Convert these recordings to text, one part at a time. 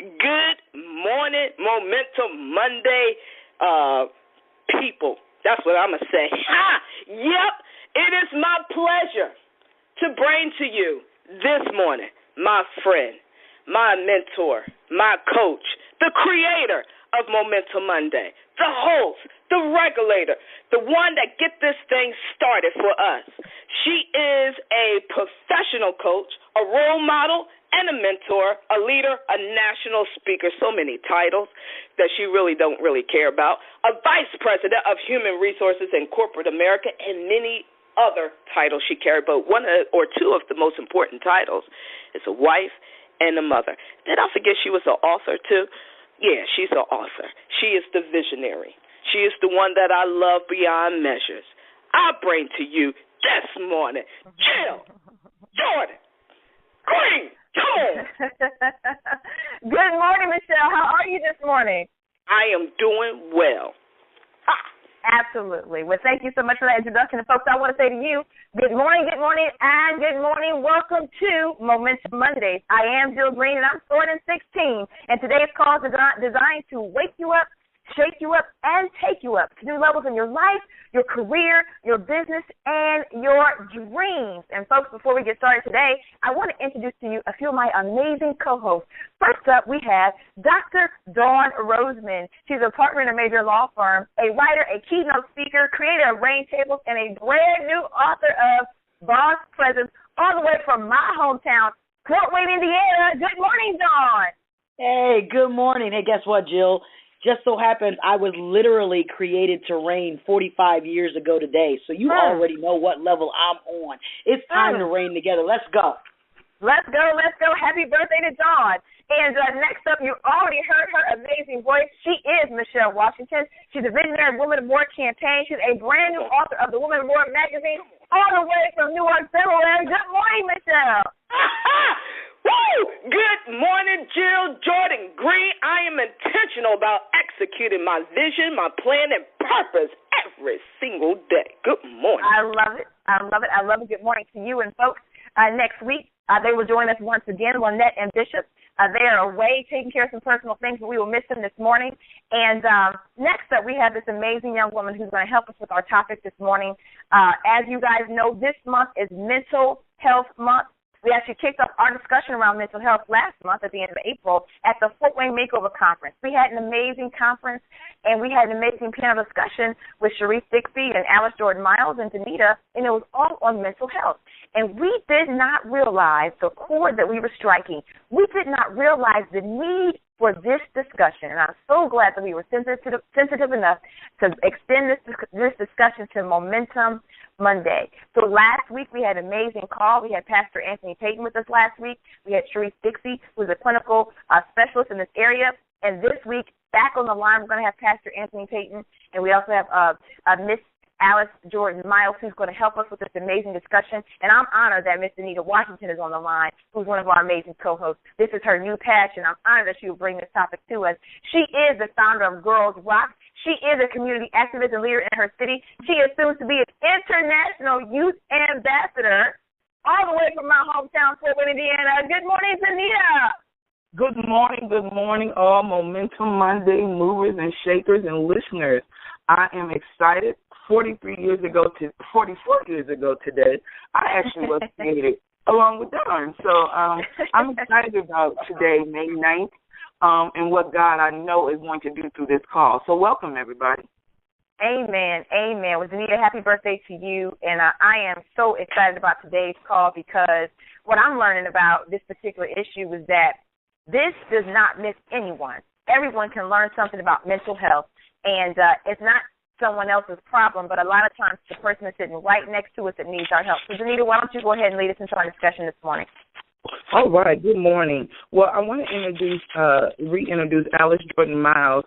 Good morning, Momentum Monday, people. That's what I'm going to say. Yep, it is my pleasure to bring to you this morning my friend, my mentor, my coach, the creator of Momentum Monday, the host, the regulator, the one that get this thing started for us. She is a professional coach, a role model, and a mentor, a leader, a national speaker, so many titles that she really don't care about, a vice president of human resources in corporate America, and many other titles she carried, but one or two of the most important titles is a wife and a mother. Did I forget she was an author too? Yeah, she's an author. She is the visionary. She is the one that I love beyond measures. I bring to you this morning, Jill Jordan Green. Good morning, Michelle. How are you this morning? I am doing well. Absolutely. Well, thank you so much for that introduction. And, folks, I want to say to you, good morning, and good morning. Welcome to Momentum Mondays. I am Jill Green, and I'm sorting 16. And today's call is designed to wake you up, shake you up, and take you up to new levels in your life, your career, your business, and your dreams. And, folks, before we get started today, I want to introduce to you a few of my amazing co-hosts. First up, we have Dr. Dawn Roseman. She's a partner in a major law firm, a writer, a keynote speaker, creator of Rain Tables, and a brand new author of Boss Presence, all the way from my hometown, Fort Wayne, Indiana. Good morning, Dawn. Hey, good morning. Hey, guess what, Jill? Just so happens I was literally created to reign 45 years ago today, so you already know what level I'm on. It's time to reign together. Let's go. Let's go. Happy birthday to Dawn. And next up, you already heard her amazing voice. She is Michelle Washington. She's a visionary Woman of War campaign. She's a brand new author of the Woman of War magazine, all the way from Newark, Delaware. Good morning, Michelle. Woo! Good morning, Jill Jordan Green. I am intentional about executing my vision, my plan, and purpose every single day. Good morning. I love it. Good morning to you. And, folks, next week, they will join us once again, Lynette and Bishop. They are away taking care of some personal things, but we will miss them this morning. And next up, we have this amazing young woman who's going to help us with our topic this morning. As you guys know, this month is Mental Health Month. We actually kicked off our discussion around mental health last month at the end of April at the Fort Wayne Makeover Conference. We had an amazing conference, and we had an amazing panel discussion with Sharice Dixie and Alice Jordan Miles and Danita, and it was all on mental health. And we did not realize the chord that we were striking. We did not realize the need for this discussion, and I'm so glad that we were sensitive enough to extend this discussion to Momentum Monday. So last week we had an amazing call. We had Pastor Anthony Payton with us last week. We had Sharice Dixie, who's a clinical specialist in this area. And this week, back on the line, we're going to have Pastor Anthony Payton, and we also have Miss Alice Jordan Miles, who's going to help us with this amazing discussion. And I'm honored that Miss Anita Washington is on the line, who's one of our amazing co-hosts. This is her new passion. I'm honored that she will bring this topic to us. She is the founder of Girls Rock. She is a community activist and leader in her city. She is soon to be an international youth ambassador, all the way from my hometown, Fort Wayne, Indiana. Good morning, Anita. Good morning, all Momentum Monday movers and shakers and listeners. I am excited. 44 years ago today, I actually was created along with Dawn. So I'm excited about today, May 9th, and what God I know is going to do through this call. So welcome, everybody. Amen. Well, Danita, happy birthday to you. And I am so excited about today's call because what I'm learning about this particular issue is that this does not miss anyone. Everyone can learn something about mental health, and it's not someone else's problem, but a lot of times the person is sitting right next to us that needs our help. So, Danita, why don't you go ahead and lead us into our discussion this morning? All right. Good morning. Well, I want to reintroduce Alice Jordan Miles.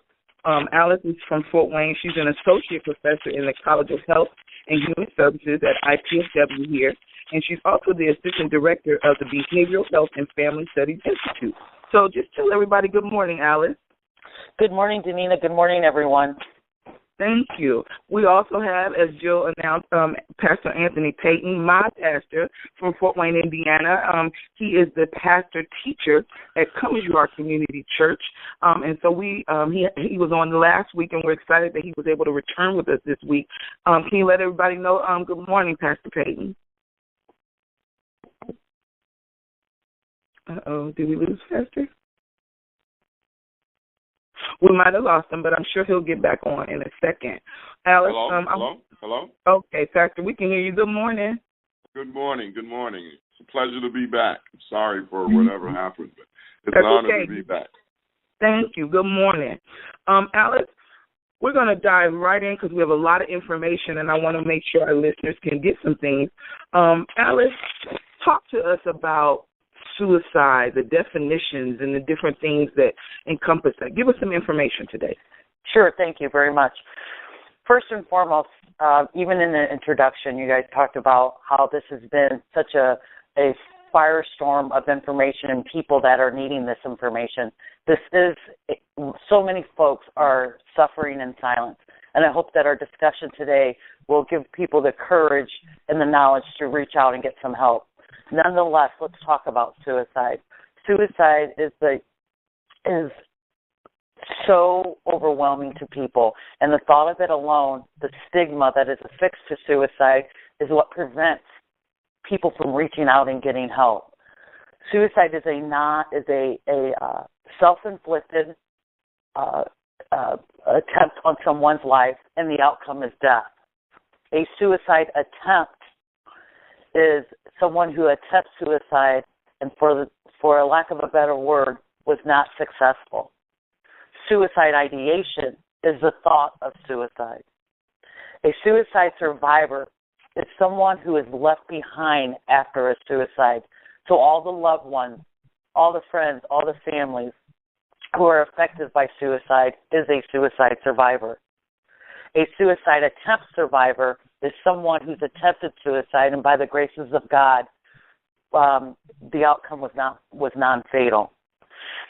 Alice is from Fort Wayne. She's an associate professor in the College of Health and Human Services at IPSW here, and she's also the assistant director of the Behavioral Health and Family Studies Institute. So just tell everybody good morning, Alice. Good morning, Danita. Good morning, everyone. Thank you. We also have, as Jill announced, Pastor Anthony Payton, my pastor from Fort Wayne, Indiana. He is the pastor teacher at Come As You Are Community Church. And so he was on last week, and we're excited that he was able to return with us this week. Can you let everybody know? Good morning, Pastor Payton. Did we lose Pastor? We might have lost him, but I'm sure he'll get back on in a second. Alice, Hello? Okay, Pastor, we can hear you. Good morning. Good morning. It's a pleasure to be back. I'm sorry for whatever happened, but it's That's an honor okay. to be back. Thank you. Good morning. Alice, we're going to dive right in because we have a lot of information, and I want to make sure our listeners can get some things. Alice, talk to us about suicide, the definitions, and the different things that encompass that. Give us some information today. Sure, thank you very much. First and foremost, even in the introduction, you guys talked about how this has been such a firestorm of information and people that are needing this information. So many folks are suffering in silence, and I hope that our discussion today will give people the courage and the knowledge to reach out and get some help. Nonetheless, let's talk about suicide. Suicide is so overwhelming to people, and the thought of it alone, the stigma that is affixed to suicide, is what prevents people from reaching out and getting help. Suicide is a self-inflicted attempt on someone's life, and the outcome is death. A suicide attempt is someone who attempts suicide and, for a lack of a better word, was not successful. Suicide ideation is the thought of suicide. A suicide survivor is someone who is left behind after a suicide. So all the loved ones, all the friends, all the families who are affected by suicide is a suicide survivor. A suicide attempt survivor is someone who's attempted suicide, and by the graces of God, the outcome was non-fatal.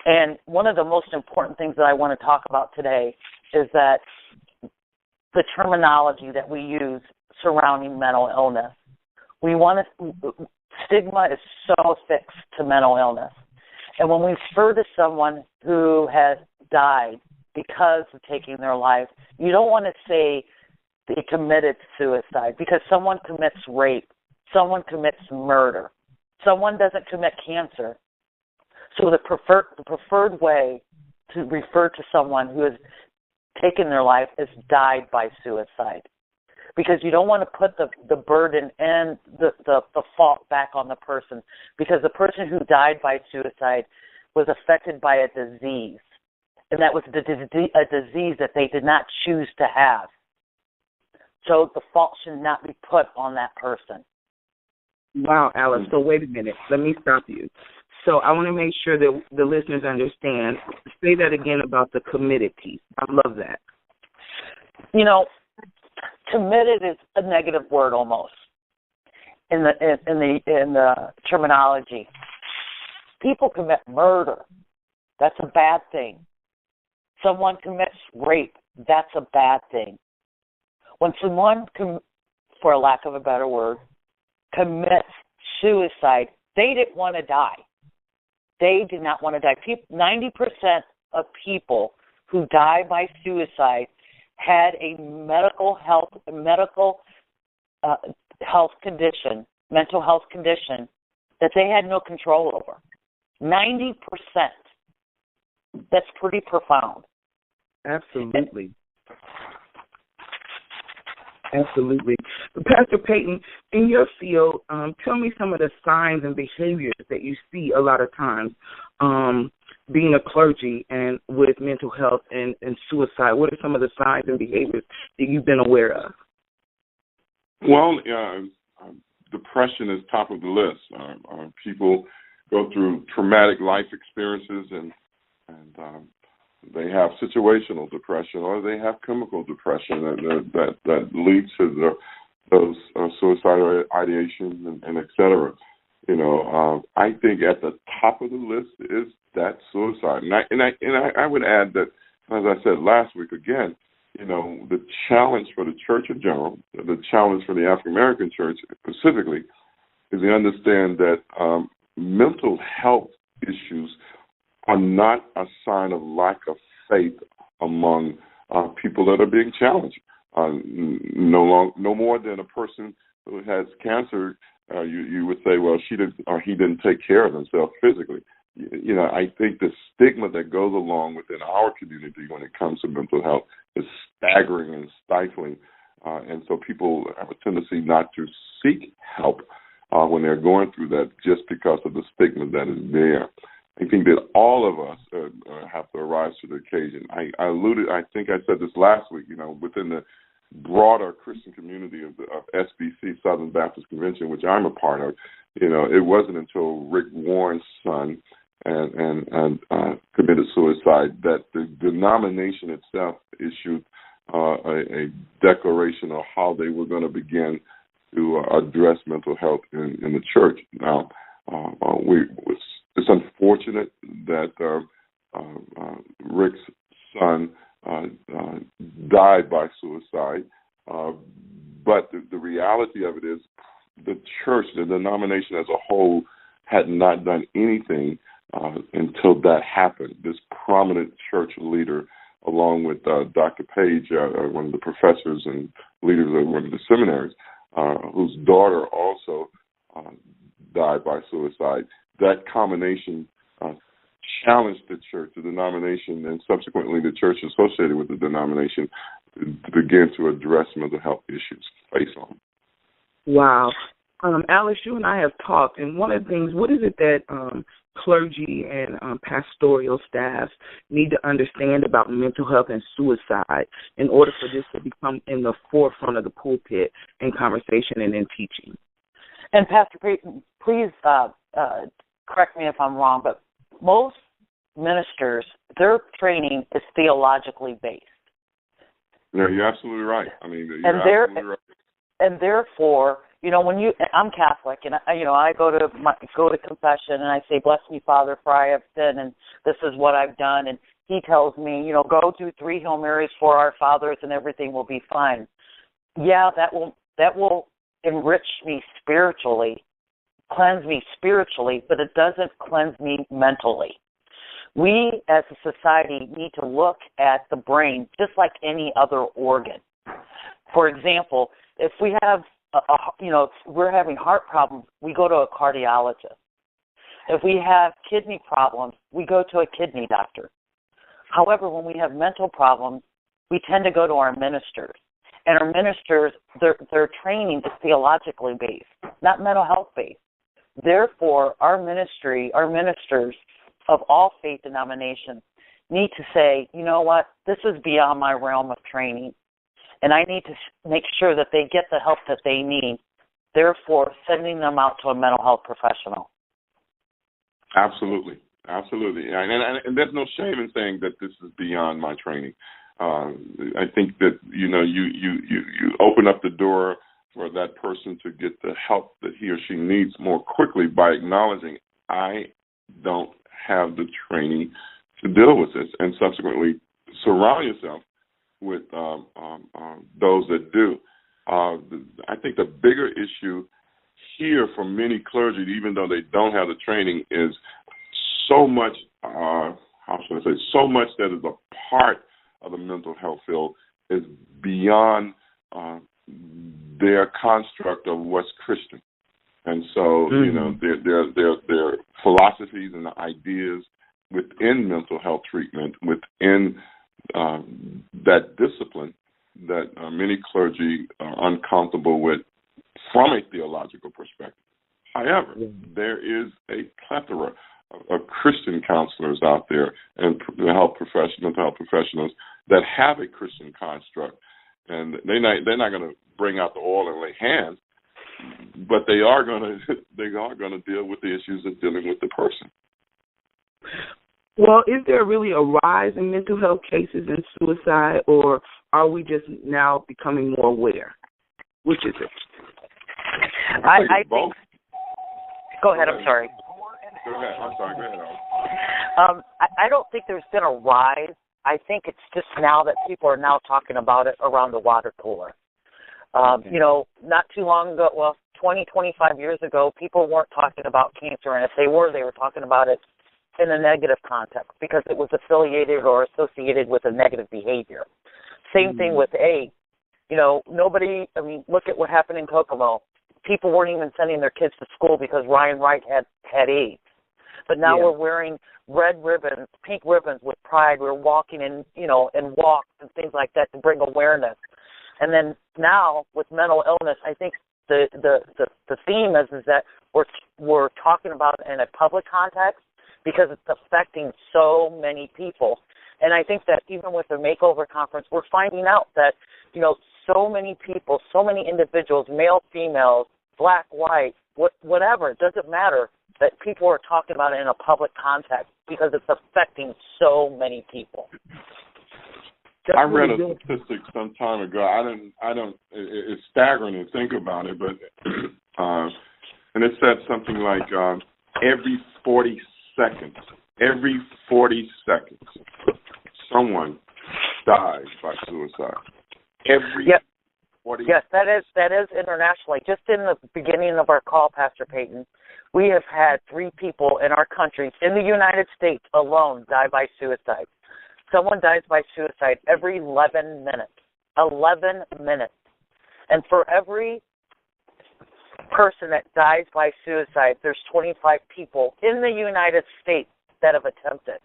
And one of the most important things that I want to talk about today is that the terminology that we use surrounding mental illness. Stigma is so affixed to mental illness. And when we refer to someone who has died because of taking their life, you don't want to say they committed suicide, because someone commits rape, someone commits murder, someone doesn't commit cancer. So the preferred way to refer to someone who has taken their life is died by suicide, because you don't want to put the burden and the fault back on the person, because the person who died by suicide was affected by a disease, and that was a disease that they did not choose to have. So the fault should not be put on that person. Wow, Alice. So wait a minute. Let me stop you. So I want to make sure that the listeners understand. Say that again about the committed piece. I love that. You know, committed is a negative word almost in the terminology. People commit murder. That's a bad thing. Someone commits rape. That's a bad thing. When someone, for a lack of a better word, commits suicide, they didn't want to die. They did not want to die. 90% of people who die by suicide had a mental health condition, mental health condition that they had no control over. 90%. That's pretty profound. Absolutely. Absolutely. Pastor Payton, in your field, tell me some of the signs and behaviors that you see a lot of times being a clergy and with mental health and suicide. What are some of the signs and behaviors that you've been aware of? Well, depression is top of the list. People go through traumatic life experiences and they have situational depression, or they have chemical depression that leads to those suicidal ideation and et cetera. You know, I think at the top of the list is that suicide, and I would add that, as I said last week, again, the challenge for the church in general, the challenge for the African American church specifically, is to understand that mental health issues are not a sign of lack of faith among people that are being challenged. No more than a person who has cancer, you would say, well, she didn't or he didn't take care of himself physically. I think the stigma that goes along within our community when it comes to mental health is staggering and stifling, and so people have a tendency not to seek help when they're going through that just because of the stigma that is there. I think that all of us have to rise to the occasion. I think I said this last week, within the broader Christian community of SBC, Southern Baptist Convention, which I'm a part of, it wasn't until Rick Warren's son and committed suicide that the denomination itself issued a declaration of how they were going to begin to address mental health in the church. Now, it's unfortunate that Rick's son died by suicide, but the reality of it is the church, the denomination as a whole, had not done anything until that happened. This prominent church leader, along with Dr. Page, one of the professors and leaders of one of the seminaries, whose daughter also died by suicide, that combination challenged the church, the denomination, and subsequently the church associated with the denomination to begin to address mental health issues face on. Wow. Alice, you and I have talked, and one of the things, what is it that clergy and pastoral staffs need to understand about mental health and suicide in order for this to become in the forefront of the pulpit in conversation and in teaching? And Pastor Peyton, please correct me if I'm wrong, but most ministers, their training is theologically based. Yeah, you're absolutely right. I mean, absolutely right. And therefore, when I'm Catholic, and I go to confession, and I say, "Bless me, Father, for I have sinned, and this is what I've done." And he tells me, go do 3 Hail Marys for our fathers, and everything will be fine. Yeah, that will enrich me spiritually, cleanse me spiritually, but it doesn't cleanse me mentally. We, as a society, need to look at the brain just like any other organ. For example, if we have if we're having heart problems, we go to a cardiologist. If we have kidney problems, we go to a kidney doctor. However, when we have mental problems, we tend to go to our ministers. And our ministers, their training is theologically based, not mental health based. Therefore, our ministers of all faith denominations need to say, you know what, this is beyond my realm of training, and I need to make sure that they get the help that they need, therefore sending them out to a mental health professional. Absolutely. And there's no shame in saying that this is beyond my training. I think that, you open up the door for that person to get the help that he or she needs more quickly by acknowledging, I don't have the training to deal with this, and subsequently surround yourself with those that do. I think the bigger issue here for many clergy, even though they don't have the training, is so much, so much that is a part of the mental health field is beyond their construct of what's Christian. And so, their philosophies and ideas within mental health treatment, within that discipline that many clergy are uncomfortable with from a theological perspective. However, there is a plethora of Christian counselors out there and mental health professionals that have a Christian construct, and they're not going to bring out the oil and lay hands, but they are going to deal with the issues of dealing with the person. Well, is there really a rise in mental health cases and suicide, or are we just now becoming more aware? Which is it? I think. Go ahead. I'm sorry. Go ahead. I'm sorry. Go ahead. I don't think there's been a rise. I think it's just now that people are now talking about it around the water cooler. You know, not too long ago, well, 20, 25 years ago, people weren't talking about cancer, and if they were talking about it in a negative context because it was affiliated or associated with a negative behavior. Same thing with AIDS. You know, look at what happened in Kokomo. People weren't even sending their kids to school because Ryan Wright had AIDS. But now we're wearing red ribbons, pink ribbons with pride. We're walking in walks and things like that to bring awareness. And then now with mental illness, I think the theme is that we're talking about it in a public context because it's affecting so many people. And I think that even with the Makeover Conference, we're finding out that, you know, so many people, so many individuals, male, females, black, white, whatever, it doesn't matter, that people are talking about it in a public context because it's affecting so many people. I read a statistic some time ago. It's staggering to think about it, but and it said something like every 40 seconds, someone dies by suicide. Every 40. Yes, that is internationally. Just in the beginning of our call, Pastor Peyton, we have had 3 people in our country, in the United States alone, die by suicide. Someone dies by suicide every 11 minutes. 11 minutes. And for every person that dies by suicide, there's 25 people in the United States that have attempted.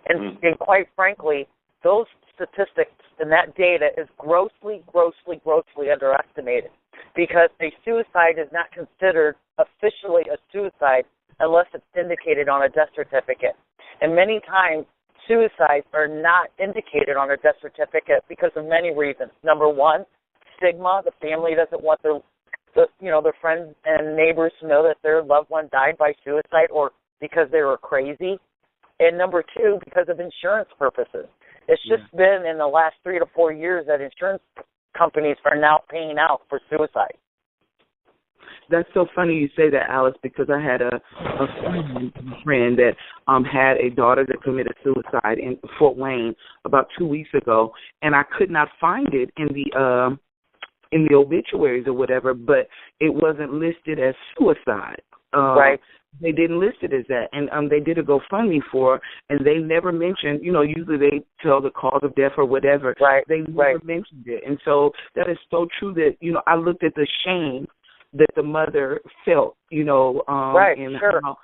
And quite frankly, those statistics and that data is grossly underestimated because a suicide is not considered officially a suicide unless it's indicated on a death certificate. And many times, suicides are not indicated on a death certificate because of many reasons. Number one, stigma. The family doesn't want their friends and neighbors to know that their loved one died by suicide or because they were crazy. And number two, because of insurance purposes. It's just been in the last 3 to 4 years that insurance companies are now paying out for suicide. That's so funny you say that, Alice, because I had a friend that had a daughter that committed suicide in Fort Wayne about 2 weeks ago, and I could not find it in the obituaries or whatever, but it wasn't listed as suicide. Right. They didn't list it as that, and they did a GoFundMe for her, and they never mentioned, usually they tell the cause of death or whatever. Right. They never mentioned it, and so that is so true that, I looked at the shame that the mother felt, right, and sure. how,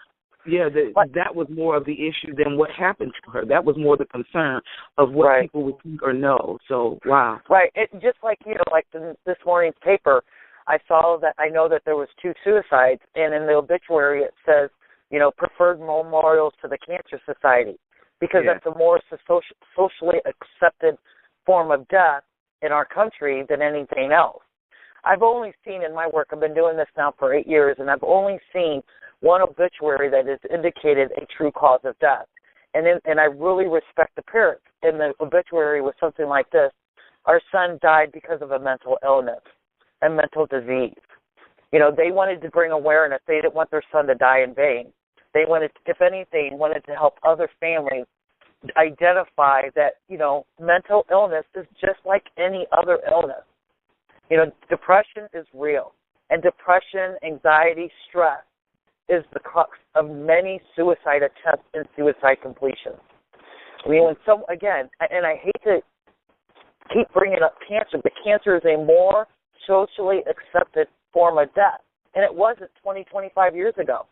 that was more of the issue than what happened to her. That was more the concern of what people would think or know. So, wow. Right. It just like, like this morning's paper, I know that there was 2 suicides, and in the obituary it says, preferred memorials to the Cancer Society, because that's a more socially accepted form of death in our country than anything else. I've only seen in my work, I've been doing this now for 8 years, and I've only seen one obituary that has indicated a true cause of death. And I really respect the parents. And the obituary was something like this: our son died because of a mental illness, a mental disease. They wanted to bring awareness. They didn't want their son to die in vain. They wanted, if anything, to help other families identify that, mental illness is just like any other illness. Depression is real, and depression, anxiety, stress is the crux of many suicide attempts and suicide completions. I mean, and I hate to keep bringing up cancer, but cancer is a more socially accepted form of death, and it wasn't 20, 25 years ago.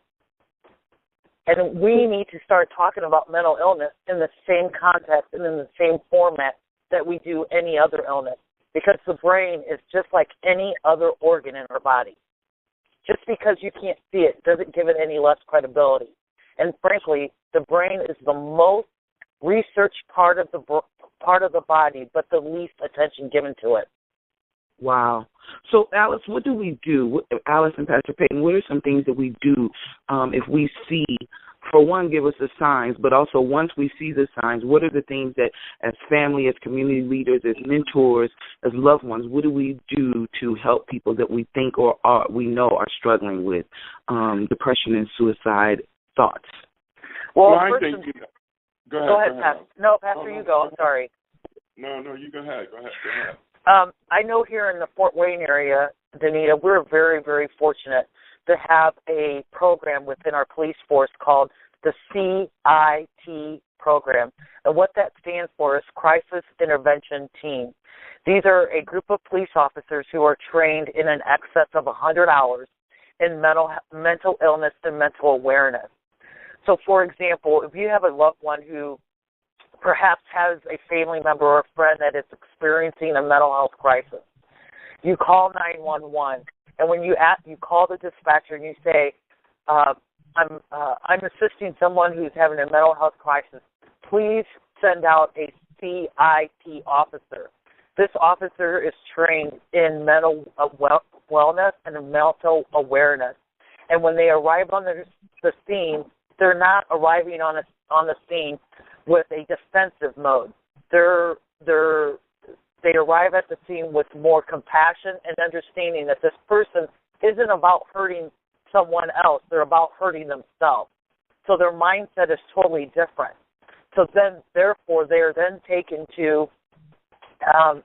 And we need to start talking about mental illness in the same context and in the same format that we do any other illness. Because the brain is just like any other organ in our body. Just because you can't see it doesn't give it any less credibility. And frankly, the brain is the most researched part of the body, but the least attention given to it. Wow. So, Alice, what do we do? Alice and Pastor Peyton, what are some things that we do if we see, for one, give us the signs, but also once we see the signs, what are the things that as family, as community leaders, as mentors, as loved ones, what do we do to help people that we think or we know are struggling with depression and suicide thoughts? Well, I think, go ahead, Pastor. No, Pastor, you go. I'm sorry. No, you go ahead. Go ahead. I know here in the Fort Wayne area, Danita, we're very, very fortunate to have a program within our police force called the CIT program. And what that stands for is Crisis Intervention Team. These are a group of police officers who are trained in an excess of 100 hours in mental illness and mental awareness. So, for example, if you have a loved one who perhaps has a family member or a friend that is experiencing a mental health crisis, you call 911, and when you call the dispatcher and you say, I'm assisting someone who's having a mental health crisis, please send out a CIT officer. This officer is trained in mental wellness and mental awareness. And when they arrive on the scene, they're not arriving on the scene with a defensive mode. They arrive at the scene with more compassion and understanding that this person isn't about hurting someone else. They're about hurting themselves. So their mindset is totally different. So then, therefore, they are then taken to a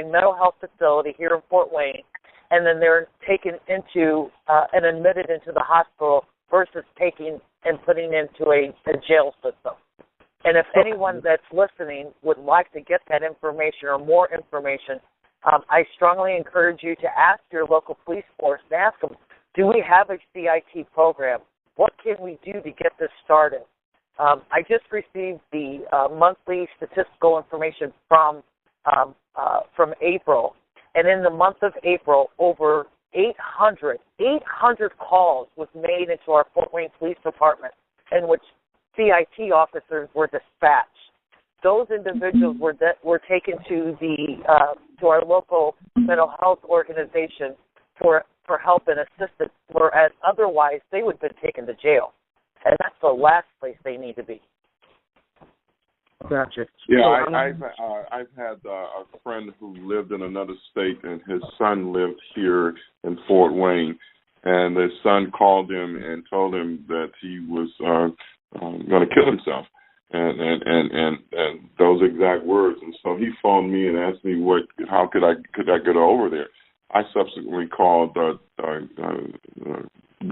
mental health facility here in Fort Wayne, and then they're taken into and admitted into the hospital versus taking and putting into a jail system. And if anyone that's listening would like to get that information or more information, I strongly encourage you to ask your local police force and ask them, do we have a CIT program? What can we do to get this started? I just received the monthly statistical information from April, and in the month of April, over 800 calls was made into our Fort Wayne Police Department in which CIT officers were dispatched. Those individuals were taken to our local mental health organization for help and assistance, whereas otherwise they would have been taken to jail. And that's the last place they need to be. Gotcha. Yeah, I've had a friend who lived in another state, and his son lived here in Fort Wayne, and his son called him and told him that he was going to kill himself, and those exact words. And so he phoned me and asked me how could I get over there. I subsequently called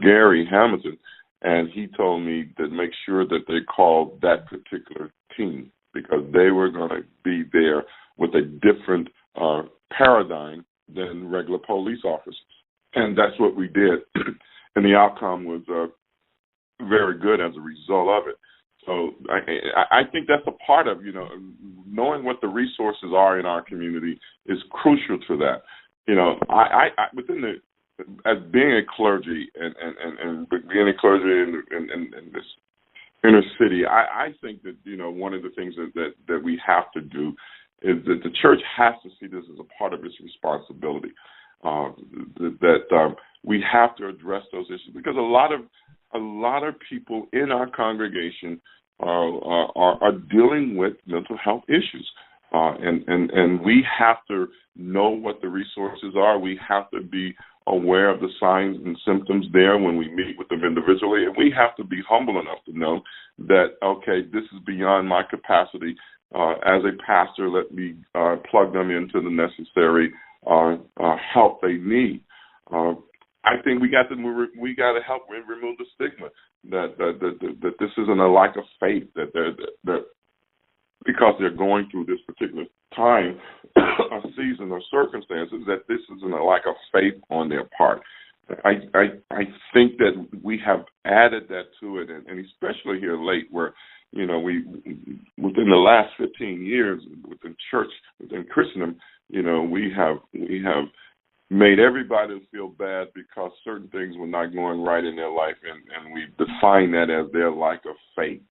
Gary Hamilton, and he told me to make sure that they called that particular team because they were going to be there with a different paradigm than regular police officers. And that's what we did. And the outcome was very good as a result of it. So I think that's a part of, knowing what the resources are in our community is crucial to that. I as being a clergy and being a clergy in this inner city, I think that, one of the things that we have to do is that the church has to see this as a part of its responsibility, that we have to address those issues because a lot of people in our congregation are dealing with mental health issues. And we have to know what the resources are. We have to be aware of the signs and symptoms there when we meet with them individually. And we have to be humble enough to know that, okay, this is beyond my capacity. As a pastor, let me plug them into the necessary help they need. I think we got to help remove the stigma that this isn't a lack of faith, that because they're going through this particular time, a season or circumstances, that this isn't a lack of faith on their part. I think that we have added that to it, and especially here late, where we within the last 15 years within church, within Christendom, we have made everybody feel bad because certain things were not going right in their life, and we define that as their lack of faith.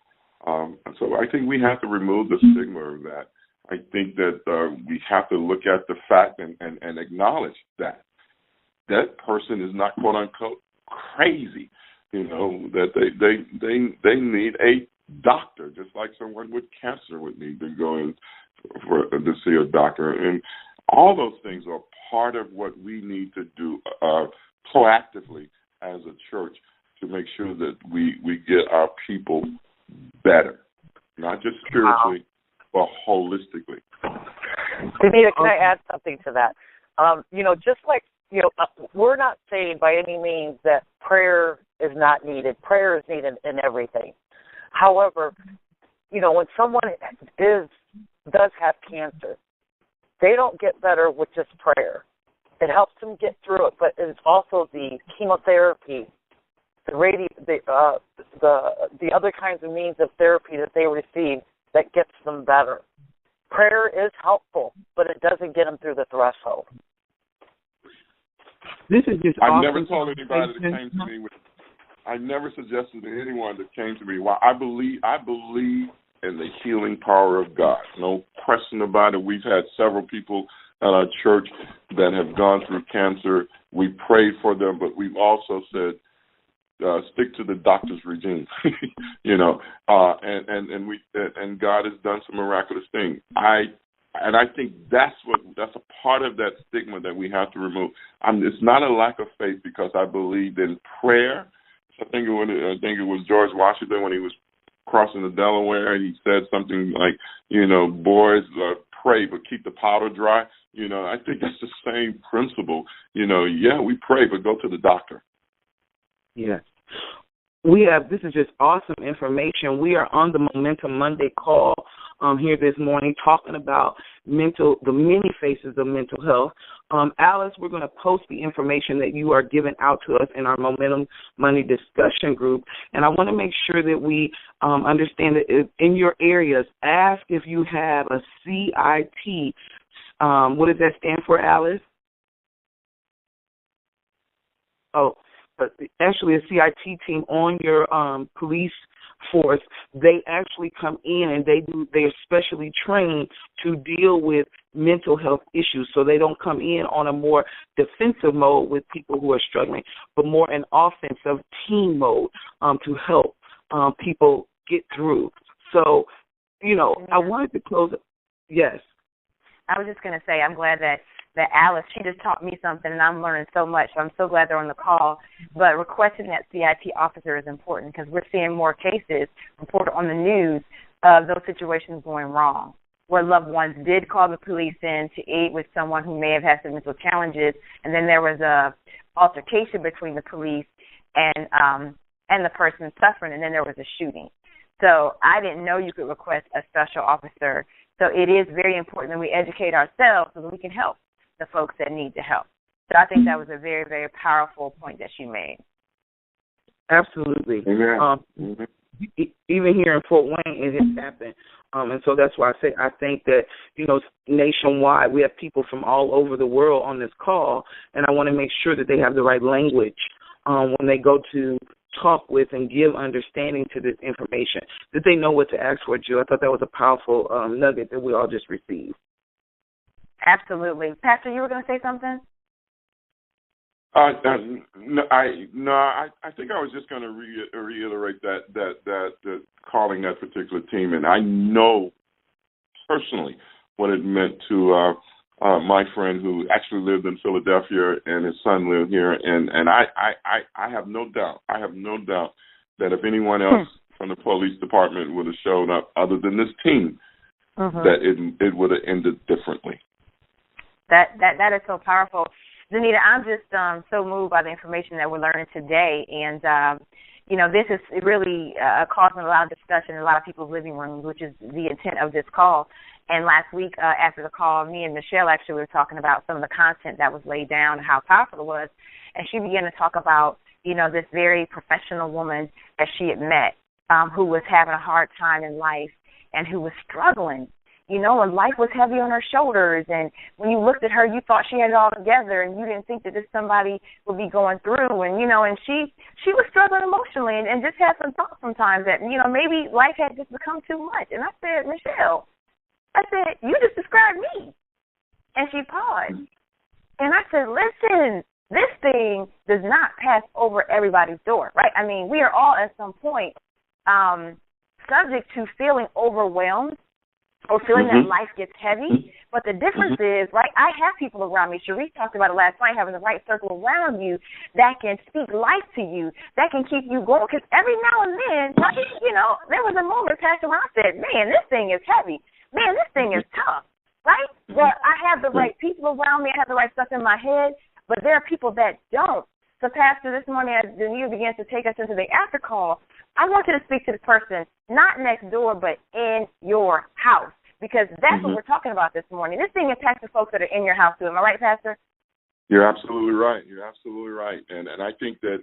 So I think we have to remove the stigma of that. I think that we have to look at the fact and acknowledge that person is not quote unquote crazy. That they need a doctor, just like someone with cancer would need to go in to see a doctor. And all those things are part of what we need to do proactively as a church to make sure that we get our people better, not just spiritually, but holistically. Danita, can I add something to that? Just like, we're not saying by any means that prayer is not needed. Prayer is needed in everything. However, when someone does have cancer, they don't get better with just prayer. It helps them get through it, but it's also the chemotherapy, the other kinds of means of therapy that they receive that gets them better. Prayer is helpful, but it doesn't get them through the threshold. This is just. I've never told anybody that came to me with. I never suggested to anyone that came to me. Well, I believe in the healing power of God. No question about it. We've had several people at our church that have gone through cancer. We prayed for them, but we've also said, stick to the doctor's regime, and God has done some miraculous things. I think that's a part of that stigma that we have to remove. It's not a lack of faith, because I believe in prayer. I think it was George Washington when he was crossing the Delaware, and he said something like, boys, pray, but keep the powder dry. I think that's the same principle. Yeah, we pray, but go to the doctor. Yes. This is just awesome information. We are on the Momentum Monday call here this morning talking about the many faces of mental health. Alice, we're going to post the information that you are giving out to us in our Momentum Monday discussion group. And I want to make sure that we understand that in your areas, ask if you have a CIT. What does that stand for, Alice? Oh, but actually a CIT team on your police force, they actually come in and they're specially trained to deal with mental health issues. So they don't come in on a more defensive mode with people who are struggling, but more an offensive team mode to help people get through. So, I wanted to close. Yes. I was just going to say, I'm glad that Alice, she just taught me something, and I'm learning so much. So I'm so glad they're on the call. But requesting that CIT officer is important, because we're seeing more cases reported on the news of those situations going wrong, where loved ones did call the police in to aid with someone who may have had some mental challenges, and then there was a altercation between the police and the person suffering, and then there was a shooting. So I didn't know you could request a special officer. So it is very important that we educate ourselves so that we can help the folks that need the help. So I think that was a very, very powerful point that you made. Absolutely. Amen. Even here in Fort Wayne, it has happened. And so that's why I think that, nationwide, we have people from all over the world on this call, and I want to make sure that they have the right language when they go to talk with and give understanding to this information, that they know what to ask for, Jill. I thought that was a powerful nugget that we all just received. Absolutely. Pastor, you were going to say something? I think I was just going to reiterate that calling that particular team, and I know personally what it meant to my friend who actually lived in Philadelphia, and his son lived here, and I have no doubt that if anyone else from the police department would have shown up other than this team, that it would have ended differently. That is so powerful. Danita, I'm just so moved by the information that we're learning today, and this is really causing a lot of discussion in a lot of people's living rooms, which is the intent of this call. And last week after the call, me and Michelle actually were talking about some of the content that was laid down and how powerful it was, and she began to talk about this very professional woman that she had met who was having a hard time in life and who was struggling. And life was heavy on her shoulders, and when you looked at her, you thought she had it all together, and you didn't think that this somebody would be going through, and and she was struggling emotionally, and just had some thoughts sometimes that maybe life had just become too much. And I said, Michelle, you just described me. And she paused, and I said, listen, this thing does not pass over everybody's door, right? I mean, we are all at some point subject to feeling overwhelmed or feeling that life gets heavy. But the difference is, right, I have people around me. Sharice talked about it last night, having the right circle around you that can speak life to you, that can keep you going. Because every now and then, there was a moment, Pastor, when I said, man, this thing is heavy. Man, this thing is tough. right? Well, I have the right people around me. I have the right stuff in my head, but there are people that don't. So, Pastor, this morning as the news begins to take us into the after call, I want you to speak to the person, not next door, but in your house, because that's what we're talking about this morning. This thing impacts the folks that are in your house, too. Am I right, Pastor? You're absolutely right. You're absolutely right. And I think that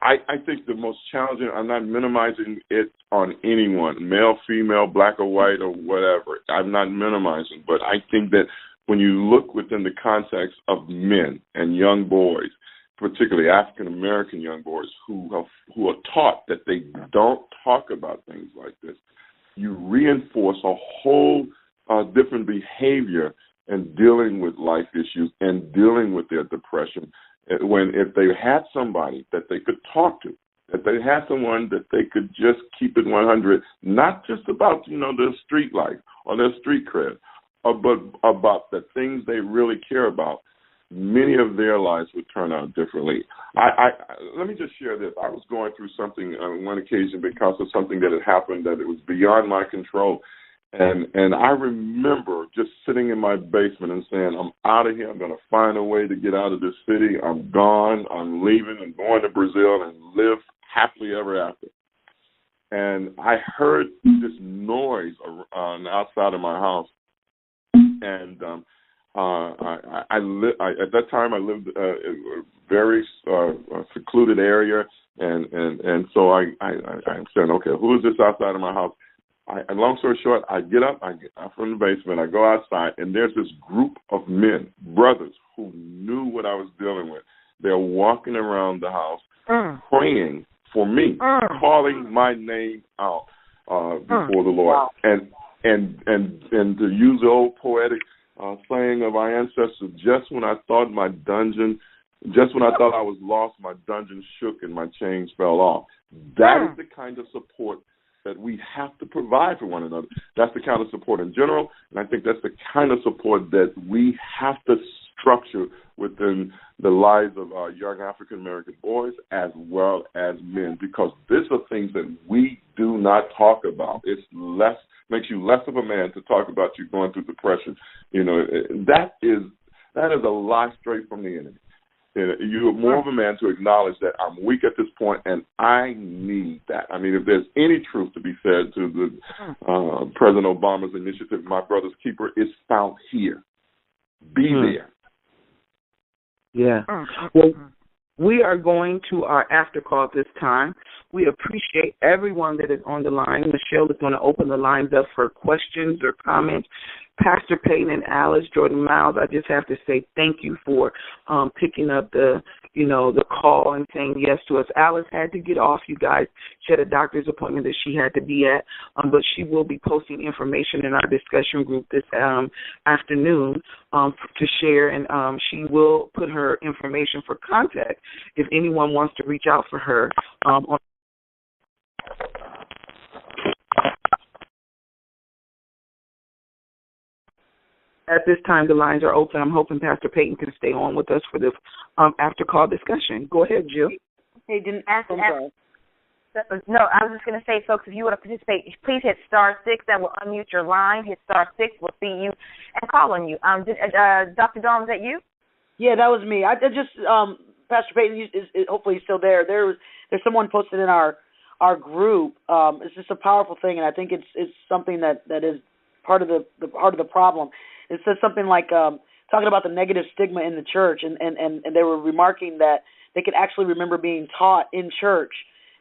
I think the most challenging, I'm not minimizing it on anyone, male, female, black or white or whatever. I'm not minimizing, but I think that when you look within the context of men and young boys, particularly African-American young boys who are taught that they don't talk about things like this, you reinforce a whole different behavior in dealing with life issues and dealing with their depression. If they had somebody that they could talk to, that they had someone that they could just keep it 100, not just about, their street life or their street cred, but about the things they really care about, many of their lives would turn out differently. Let me just share this. I was going through something on one occasion because of something that had happened that it was beyond my control. And I remember just sitting in my basement and saying, I'm out of here. I'm going to find a way to get out of this city. I'm gone. I'm leaving and going to Brazil and live happily ever after. And I heard this noise outside of my house. And at that time I lived in a very secluded area. And so I'm saying, okay, who is this outside of my house? And long story short, I get up from the basement, I go outside, and there's this group of men, brothers, who knew what I was dealing with. They're walking around the house, praying for me, calling my name out before the Lord. Wow. And to use the old poetic saying of our ancestors, just when I thought I was lost, my dungeon shook and my chains fell off. That is the kind of support that we have to provide for one another. That's the kind of support in general, and I think that's the kind of support that we have to structure within the lives of our young African-American boys as well as men, because these are things that we do not talk about. Makes you less of a man to talk about you going through depression. That is a lie straight from the enemy. You are more of a man to acknowledge that I'm weak at this point and I need that. I mean, if there's any truth to be said to the President Obama's initiative, My Brother's Keeper, is found here. Be there. Yeah. Well, we are going to our after call at this time. We appreciate everyone that is on the line. Michelle is going to open the lines up for questions or comments. Pastor Peyton and Alice, Jordan Miles, I just have to say thank you for picking up the call and saying yes to us. Alice had to get off, you guys. She had a doctor's appointment that she had to be at, but she will be posting information in our discussion group this afternoon to share, and she will put her information for contact if anyone wants to reach out for her At this time, the lines are open. I'm hoping Pastor Peyton can stay on with us for the after-call discussion. Go ahead, Jill. Hey, didn't ask. No, I was just going to say, folks, if you want to participate, please hit *6. That will unmute your line. Hit *6. We'll see you and call on you. Dr. Dawn, was that you? Yeah, that was me. I just Pastor Peyton, hopefully he's still there. There's someone posted in our group. It's just a powerful thing, and I think it's something that is part of the problem. It says something like talking about the negative stigma in the church, and they were remarking that they could actually remember being taught in church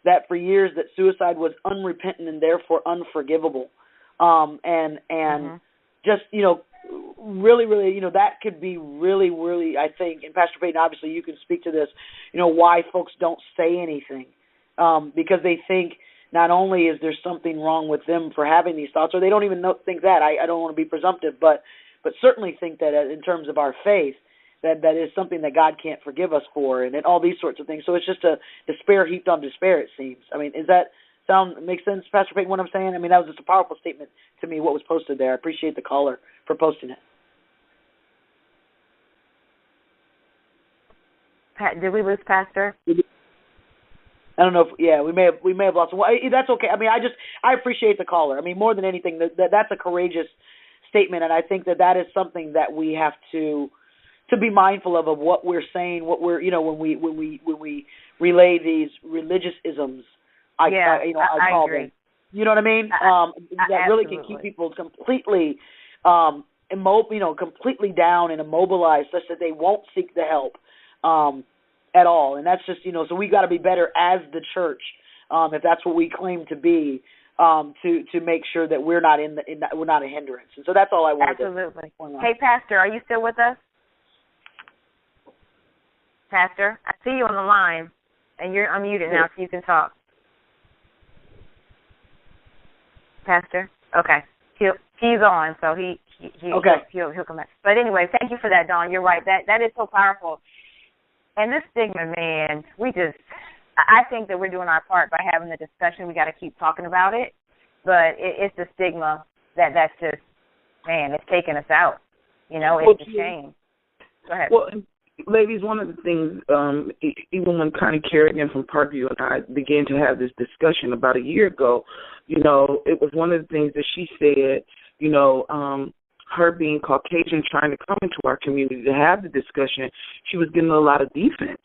that for years that suicide was unrepentant and therefore unforgivable, just really, really, that could be really, really, I think, and Pastor Peyton, obviously you can speak to this, why folks don't say anything, because they think not only is there something wrong with them for having these thoughts, or they don't even think that. I don't want to be presumptive, but certainly think that in terms of our faith, that is something that God can't forgive us for, and all these sorts of things. So it's just a despair heaped on despair, it seems. I mean, does that make sense, Pastor Peyton, what I'm saying? I mean, that was just a powerful statement to me, what was posted there. I appreciate the caller for posting it. Did we lose Pastor? I don't know if we may have lost. Well, that's okay. I mean, I appreciate the caller. I mean, more than anything, that's a courageous statement, and I think that is something that we have to be mindful of what we're saying, what we're when we relay these religious isms. I call agree. them. You know what I mean? That really can keep people completely completely down and immobilized, such that they won't seek the help at all. And that's just so we got to be better as the church, if that's what we claim to be, to make sure that we're not we're not a hindrance. And so that's all I wanted Absolutely. to point out. Hey, Pastor, are you still with us? Pastor, I see you on the line, and you're unmuted now, so you can talk. Pastor, okay, he's on, so he'll come back. But anyway, thank you for that, Dawn. You're right. That is so powerful. And this stigma, man, I think that we're doing our part by having the discussion. We got to keep talking about it, but it's the stigma that's just, man, it's taking us out. It's a shame. Go ahead. Well, ladies, one of the things, even when Connie Kerrigan from Parkview and I began to have this discussion about a year ago, it was one of the things that she said, her being Caucasian, trying to come into our community to have the discussion, she was getting a lot of defense,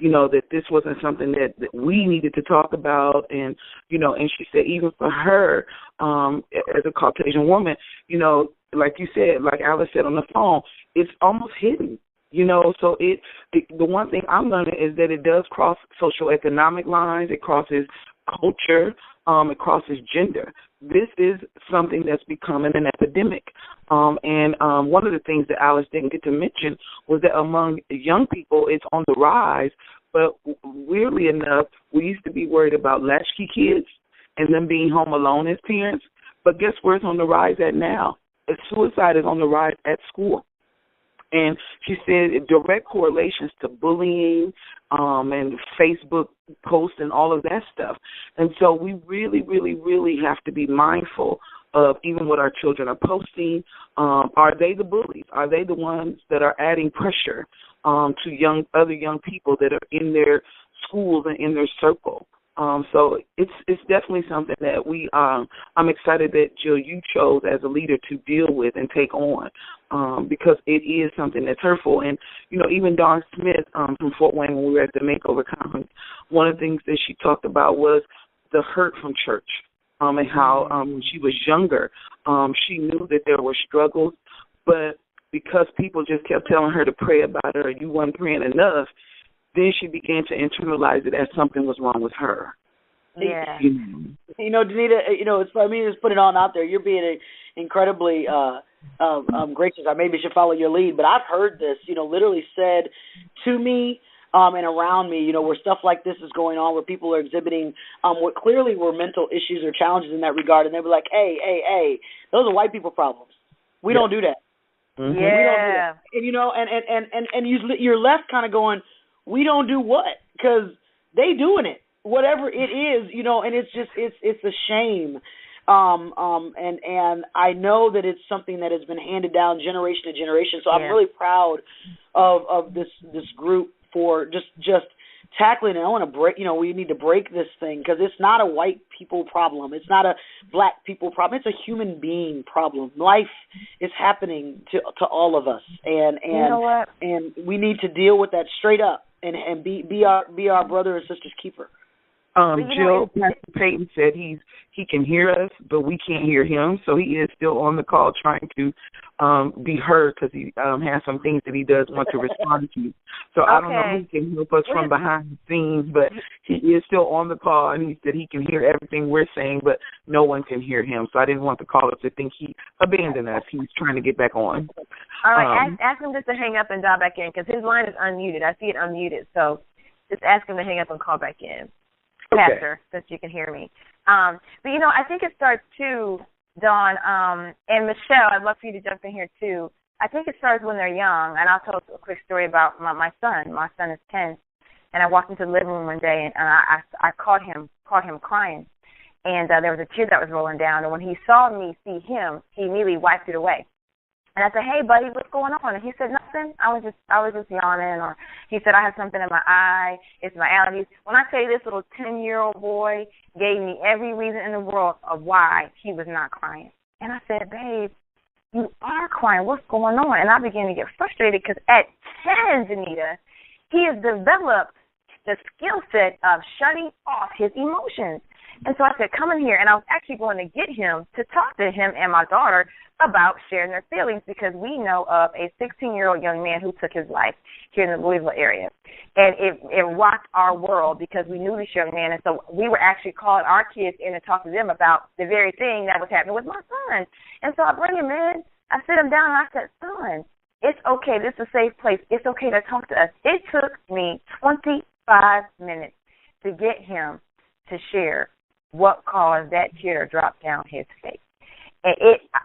that this wasn't something that we needed to talk about. And, and she said even for her, as a Caucasian woman, like you said, like Alice said on the phone, it's almost hidden. So the one thing I'm learning is that it does cross socioeconomic lines. It crosses culture. It crosses gender. This is something that's becoming an epidemic. And one of the things that Alice didn't get to mention was that among young people, it's on the rise. But weirdly enough, we used to be worried about latchkey kids and them being home alone as parents. But guess where it's on the rise at now? Suicide is on the rise at school. And she said direct correlations to bullying and Facebook posts and all of that stuff. And so we really, really, really have to be mindful of even what our children are posting. Are they the bullies? Are they the ones that are adding pressure to other young people that are in their schools and in their circle? So it's definitely something that I'm excited that, Jill, you chose as a leader to deal with and take on, because it is something that's hurtful. And, even Dawn Smith from Fort Wayne, when we were at the Makeover Conference, one of the things that she talked about was the hurt from church, and how when she was younger, she knew that there were struggles, but because people just kept telling her to pray about it or you weren't praying enough, then she began to internalize it as something was wrong with her. Yeah. Danita, it's, I mean, just put it on out there. You're being incredibly gracious. I maybe should follow your lead, but I've heard this, literally said to me and around me, where stuff like this is going on, where people are exhibiting what clearly were mental issues or challenges in that regard, and they were like, hey, those are white people problems. We don't do that. Mm-hmm. Yeah. We don't do that. And you're left kind of going, we don't do what? Because they doing it, whatever it is, and it's just it's a shame. And I know that it's something that has been handed down generation to generation. So I'm really proud of this group for just tackling it. I want to break. We need to break this thing because it's not a white people problem. It's not a black people problem. It's a human being problem. Life is happening to all of us, and you know what? And we need to deal with that straight up. And be our brother and sister's keeper. Jill, Pastor Peyton said he can hear us, but we can't hear him, so he is still on the call trying to be heard because he has some things that he does want to respond to. So I don't know who can help us from behind the scenes, but he is still on the call, and he said he can hear everything we're saying, but no one can hear him. So I didn't want the caller to think he abandoned us. He's trying to get back on. All right, ask him just to hang up and dial back in because his line is unmuted. I see it unmuted, so just ask him to hang up and call back in. Pastor, since you can hear me. But, I think it starts too, Dawn, and Michelle, I'd love for you to jump in here too. I think it starts when they're young, and I'll tell a quick story about my son. My son is 10, and I walked into the living room one day, and I caught him crying, and there was a tear that was rolling down, and when he saw me see him, he immediately wiped it away. And I said, hey, buddy, what's going on? And he said, nothing. I was just yawning. Or he said, I have something in my eye. It's my allergies. When I tell you this little 10-year-old boy gave me every reason in the world of why he was not crying. And I said, babe, you are crying. What's going on? And I began to get frustrated because at 10, Danita, he has developed the skill set of shutting off his emotions. And so I said, come in here. And I was actually going to get him to talk to him and my daughter about sharing their feelings because we know of a 16-year-old young man who took his life here in the Louisville area. And it rocked our world because we knew this young man. And so we were actually calling our kids in to talk to them about the very thing that was happening with my son. And so I bring him in. I sit him down and I said, son, it's okay. This is a safe place. It's okay to talk to us. It took me 25 minutes to get him to share what caused that tear to drop down his face. And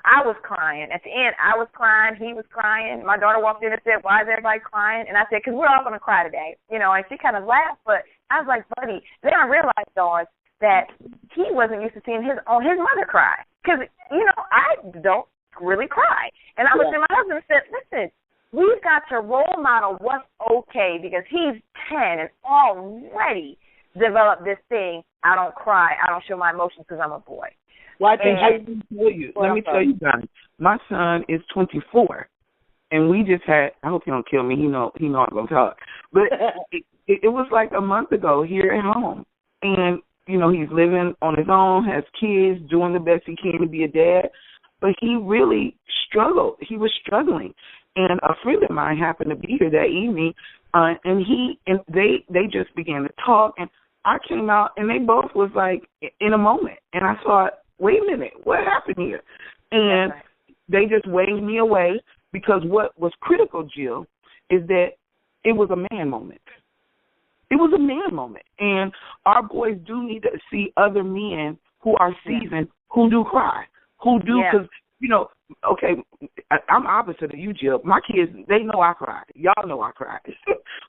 I was crying. At the end, I was crying. He was crying. My daughter walked in and said, why is everybody crying? And I said, because we're all going to cry today. You know, and she kind of laughed, but I was like, buddy, then I realized, Dawn, that he wasn't used to seeing his mother cry. Because, you know, I don't really cry. And I looked at my husband and said, listen, we've got to role model what's okay because he's 10 and already developed this thing, I don't cry, I don't show my emotions because I'm a boy. Well, I think let me tell you guys, my son is 24, and we just had, I hope he don't kill me, he know I'm going to talk, but it was like a month ago here at home, and, you know, he's living on his own, has kids, doing the best he can to be a dad, but he really struggled. He was struggling, and a friend of mine happened to be here that evening, and they just began to talk, and I came out, and they both was like in a moment, and I thought, wait a minute, what happened here? And they just waved me away because what was critical, Jill, is that it was a man moment. It was a man moment, and our boys do need to see other men who are seasoned, who do cry, who do, because, you know, okay, I'm opposite of you, Jill. My kids, they know I cried. Y'all know I cried.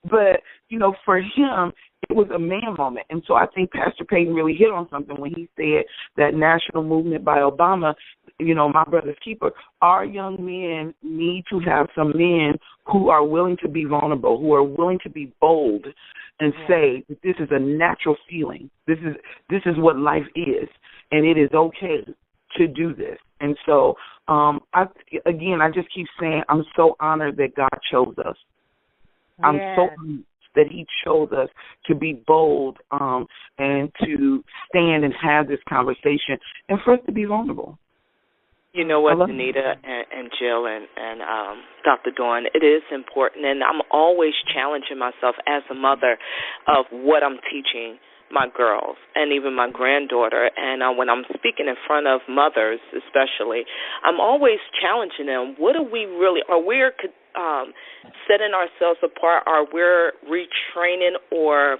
But, you know, for him, it was a man moment. And so I think Pastor Payton really hit on something when he said that national movement by Obama, you know, my brother's keeper, our young men need to have some men who are willing to be vulnerable, who are willing to be bold and say that this is a natural feeling. This is what life is, and it is okay to do this. And so, I just keep saying I'm so honored that God chose us. I'm so honored that he chose us to be bold and to stand and have this conversation and for us to be vulnerable. You know what, Danita and Jill and Dr. Dawn, it is important, and I'm always challenging myself as a mother of what I'm teaching my girls and even my granddaughter. And when I'm speaking in front of mothers especially, I'm always challenging them, what are we really, are we setting ourselves apart? Are we retraining or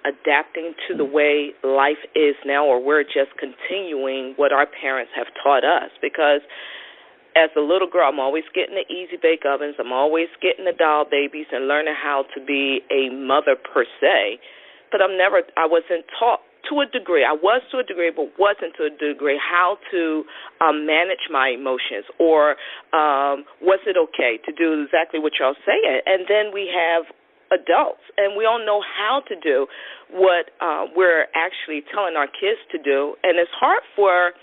adapting to the way life is now, or we're just continuing what our parents have taught us? Because as a little girl, I'm always getting the Easy Bake Ovens, I'm always getting the doll babies and learning how to be a mother per se, but I wasn't taught to a degree. I was to a degree, but wasn't to a degree how to manage my emotions, or was it okay to do exactly what y'all saying? And then we have adults, and we don't know how to do what we're actually telling our kids to do, and it's hard for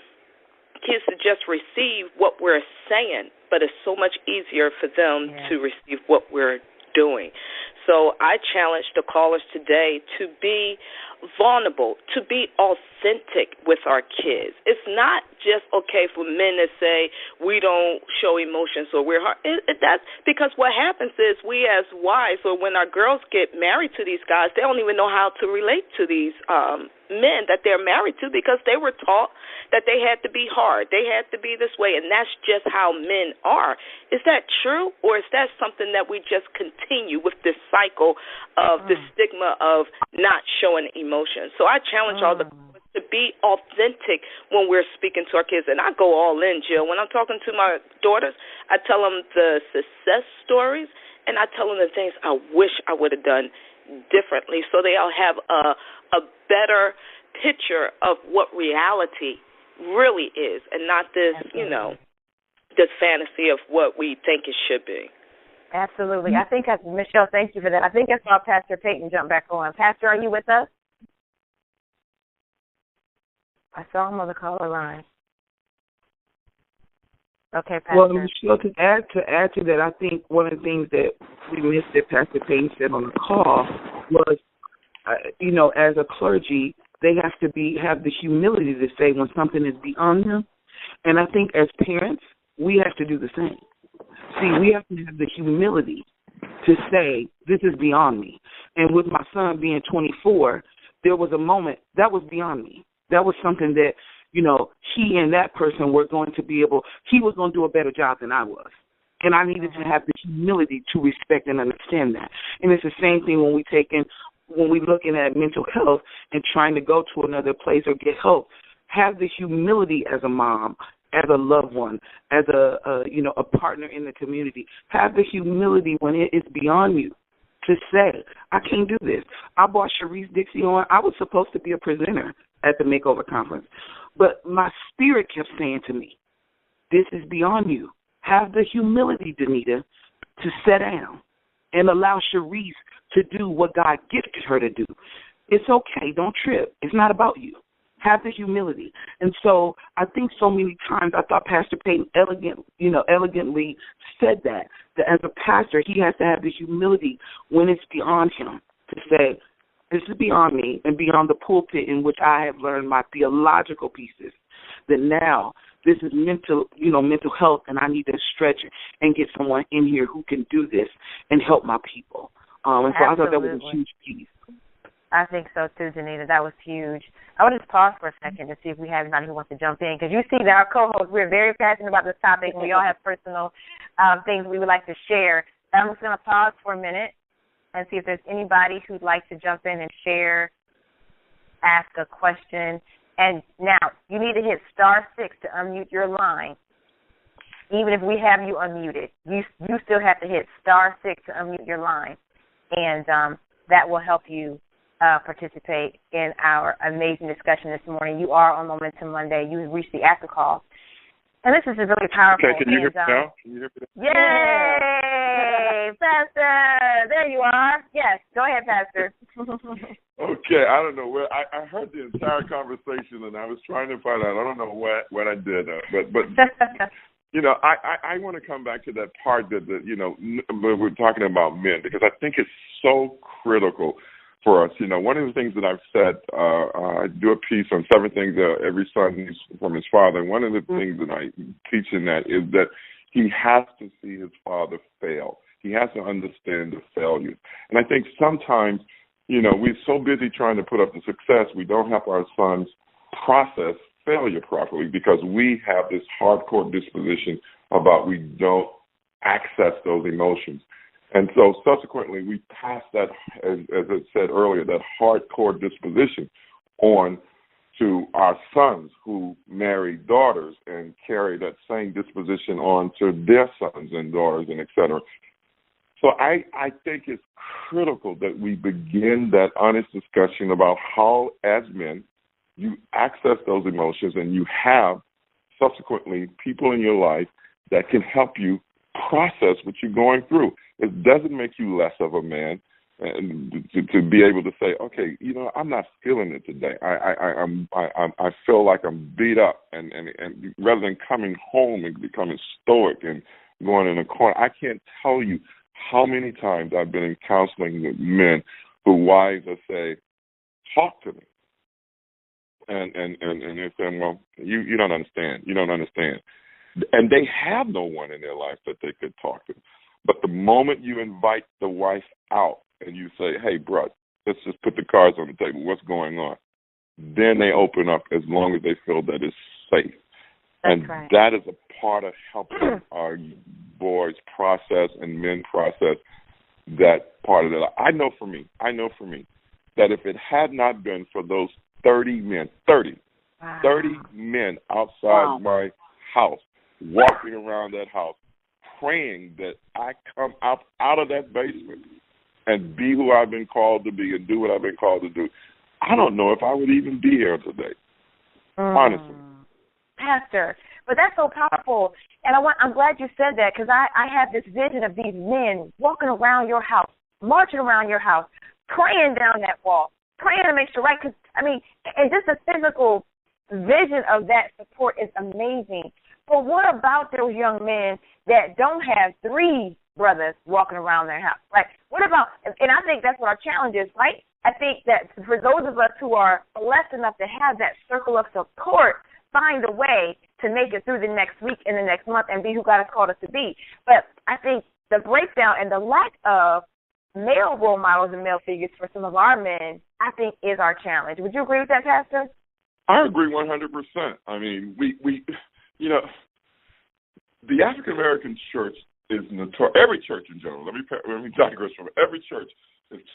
kids to just receive what we're saying, but it's so much easier for them to receive what we're doing. So I challenge the callers today to be vulnerable, to be authentic with our kids. It's not just okay for men to say we don't show emotions or we're hard. That's because what happens is we as wives, or when our girls get married to these guys, they don't even know how to relate to these men that they're married to, because they were taught that they had to be hard, they had to be this way, and that's just how men are. Is that true, or is that something that we just continue with this cycle of the stigma of not showing emotions? So I challenge all the to be authentic when we're speaking to our kids. And I go all in, Jill. When I'm talking to my daughters, I tell them the success stories, and I tell them the things I wish I would have done differently, so they all have a better picture of what reality really is, and not this, you know, this fantasy of what we think it should be. Absolutely. I think, Michelle, thank you for that. I think I saw Pastor Peyton jump back on. Pastor, are you with us? I saw him on the caller line. Okay, Pastor. Well, Michelle, to add to that, I think one of the things that we missed that Pastor Payne said on the call was, as a clergy, they have to have the humility to say when something is beyond them. And I think as parents, we have to do the same. See, we have to have the humility to say, this is beyond me. And with my son being 24, there was a moment that was beyond me. That was something that, he and that person were going to be able, he was going to do a better job than I was. And I needed to have the humility to respect and understand that. And it's the same thing when we're looking at mental health and trying to go to another place or get help. Have the humility as a mom, as a loved one, as a partner in the community. Have the humility when it is beyond you to say, I can't do this. I brought Sharice Dixie on. I was supposed to be a presenter at the Makeover Conference. But my spirit kept saying to me, this is beyond you. Have the humility, Danita, to sit down and allow Sharice to do what God gifted her to do. It's okay. Don't trip. It's not about you. Have the humility. And so I think so many times I thought Pastor Peyton elegantly said that as a pastor, he has to have the humility when it's beyond him to say, this is beyond me and beyond the pulpit in which I have learned my theological pieces, that now this is mental health, and I need to stretch and get someone in here who can do this and help my people. And so I thought that was a huge piece. I think so too, Danita. That was huge. I want to just pause for a second to see if we have anybody who wants to jump in, because you see that our co-hosts, we're very passionate about this topic, and we all have personal things we would like to share. I'm just going to pause for a minute and see if there's anybody who'd like to jump in and share, ask a question. And now, you need to hit *6 to unmute your line. Even if we have you unmuted, you still have to hit *6 to unmute your line. And that will help you participate in our amazing discussion this morning. You are on Momentum Monday. You've reached the after call. And this is really powerful. Okay, can you hear me now? Yay! Pastor! There you are. Yes, go ahead, Pastor. Okay, I don't know where I heard the entire conversation, and I was trying to find out. I don't know what I did, but I want to come back to that part that we're talking about men, because I think it's so critical for us. One of the things that I've said, I do a piece on 7 things every son needs from his father, and one of the things that I teach in that is that he has to see his father fail. He has to understand the failures. And I think sometimes, we're so busy trying to put up the success, we don't help our sons process failure properly, because we have this hardcore disposition about we don't access those emotions. And so subsequently we pass that, as I said earlier, that hardcore disposition on to our sons who marry daughters and carry that same disposition on to their sons and daughters and et cetera. So I think it's critical that we begin that honest discussion about how, as men, you access those emotions and you have subsequently people in your life that can help you process what you're going through. It doesn't make you less of a man, and to be able to say, okay, I'm not feeling it today. I feel like I'm beat up, and rather than coming home and becoming stoic and going in a corner, I can't tell you how many times I've been in counseling with men whose wives will say, talk to me. And they're saying, well, you don't understand. You don't understand. And they have no one in their life that they could talk to. But the moment you invite the wife out and you say, hey, bro, let's just put the cards on the table. What's going on? Then they open up as long as they feel that it's safe. That's and right. That is a part of helping our boys process and men process that part of it. I know for me that if it had not been for those 30 men outside my house, walking around that house, praying that I come out of that basement and be who I've been called to be and do what I've been called to do, I don't know if I would even be here today, honestly. Pastor, But that's so powerful. And I'm glad you said that, because I have this vision of these men walking around your house, marching around your house, praying down that wall, praying to make sure, right? Because, I mean, and just the physical vision of that support is amazing. But what about those young men that don't have 3 brothers walking around their house, right? What about, and I think that's what our challenge is, right? I think that for those of us who are blessed enough to have that circle of support, find a way to make it through the next week and the next month and be who God has called us to be. But I think the breakdown and the lack of male role models and male figures for some of our men, I think, is our challenge. Would you agree with that, Pastor? I agree 100%. I mean, we you know, the African American church is notorious. Every church in general. Let me digress from it. Every church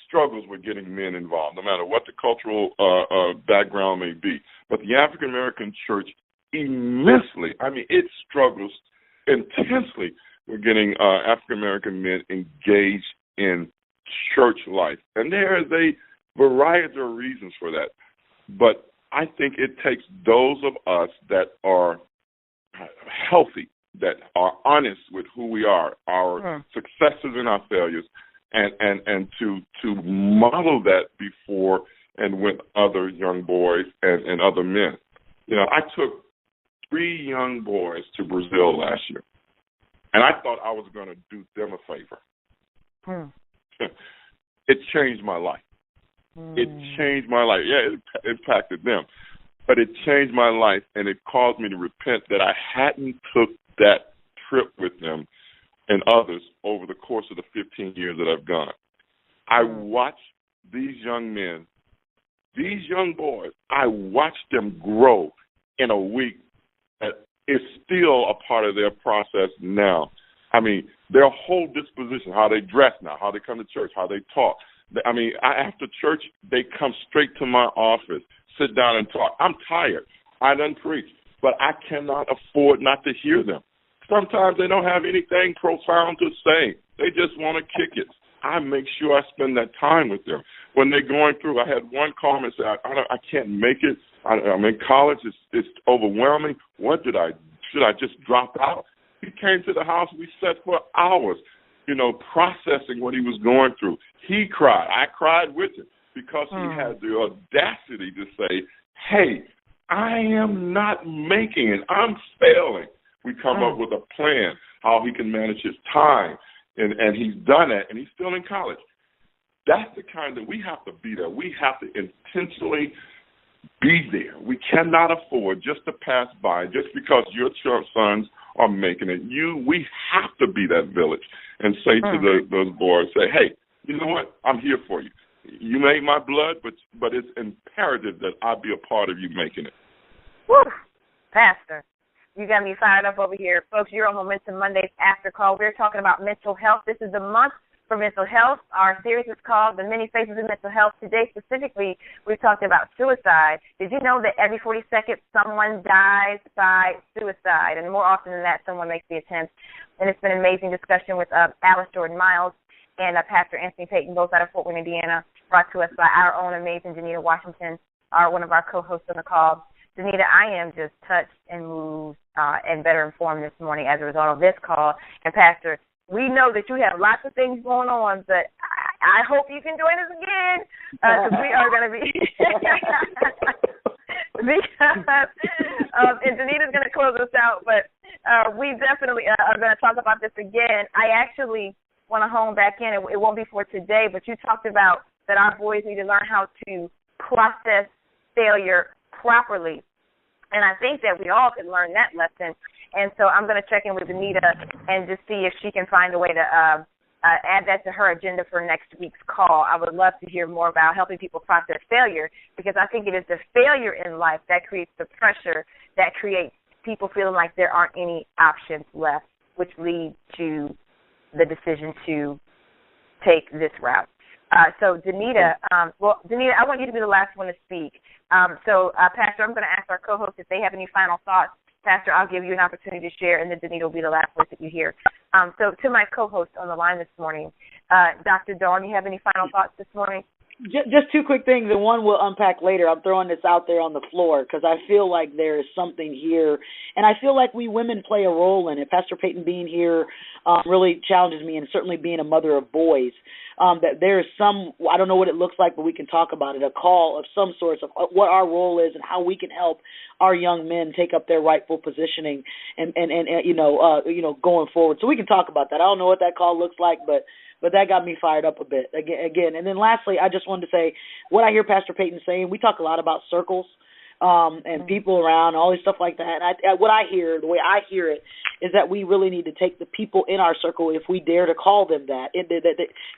struggles with getting men involved, no matter what the cultural background may be. But the African American church immensely, I mean, it struggles intensely with getting African American men engaged in church life. And there is a variety of reasons for that. But I think it takes those of us that are healthy, that are honest with who we are, our successes and our failures, and to model that before and with other young boys and other men. You know, I took 3 young boys to Brazil last year, and I thought I was going to do them a favor. It changed my life. It changed my life. Yeah, it impacted them, but it changed my life, and it caused me to repent that I hadn't took that trip with them and others over the course of the 15 years that I've gone. I watched these young men, these young boys, I watched them grow in a week that is still a part of their process now. I mean, their whole disposition, how they dress now, how they come to church, how they talk. I mean, after church, they come straight to my office, sit down and talk. I'm tired. I done preached, but I cannot afford not to hear them. Sometimes they don't have anything profound to say. They just want to kick it. I make sure I spend that time with them. When they're going through, I had one call and say, I can't make it. I'm in college. It's overwhelming. Should I just drop out? He came to the house. We sat for hours, processing what he was going through. He cried. I cried with him because he had the audacity to say, hey, I am not making it. I'm failing. We come up with a plan how he can manage his time, and he's done it, and he's still in college. That's the kind that we have to be there. We have to intentionally be there. We cannot afford just to pass by just because your sons are making it. We have to be that village and say to those boys, say, hey, you know what? I'm here for you. You made my blood, but it's imperative that I be a part of you making it. Woo, Pastor. You got me fired up over here. Folks, you're on Momentum Monday's After Call. We're talking about mental health. This is the month for mental health. Our series is called The Many Faces of Mental Health. Today, specifically, we're talking about suicide. Did you know that every 40 seconds someone dies by suicide? And more often than that, someone makes the attempt. And it's been an amazing discussion with Alice Jordan Miles and Pastor Anthony Payton, both out of Fort Wayne, Indiana, brought to us by our own amazing Janita Washington, one of our co-hosts on the call. Janita, I am just touched and moved and better informed this morning as a result of this call. And, Pastor, we know that you have lots of things going on, but I hope you can join us again because we are going to be and Janita's going to close us out, but we definitely are going to talk about this again. I actually want to hone back in. It won't be for today, but you talked about that our boys need to learn how to process failure properly. And I think that we all can learn that lesson. And so I'm going to check in with Anita and just see if she can find a way to add that to her agenda for next week's call. I would love to hear more about helping people process failure, because I think it is the failure in life that creates the pressure, that creates people feeling like there aren't any options left, which leads to the decision to take this route. So, Danita, Danita, I want you to be the last one to speak. Pastor, I'm going to ask our co-hosts if they have any final thoughts. Pastor, I'll give you an opportunity to share, and then Danita will be the last voice that you hear. So, to my co-host on the line this morning, Dr. Dawn, you have any final thoughts this morning? Just two quick things, and one we'll unpack later. I'm throwing this out there on the floor because I feel like there is something here, and I feel like we women play a role in it. Pastor Peyton being here really challenges me, and certainly being a mother of boys, that there is some, I don't know what it looks like, but we can talk about it, a call of some sort of what our role is and how we can help our young men take up their rightful positioning and going forward. So we can talk about that. I don't know what that call looks like, but that got me fired up a bit again. And then lastly, I just wanted to say what I hear Pastor Peyton saying. We talk a lot about circles and people around, all this stuff like that. And what I hear, the way I hear it, is that we really need to take the people in our circle, if we dare to call them that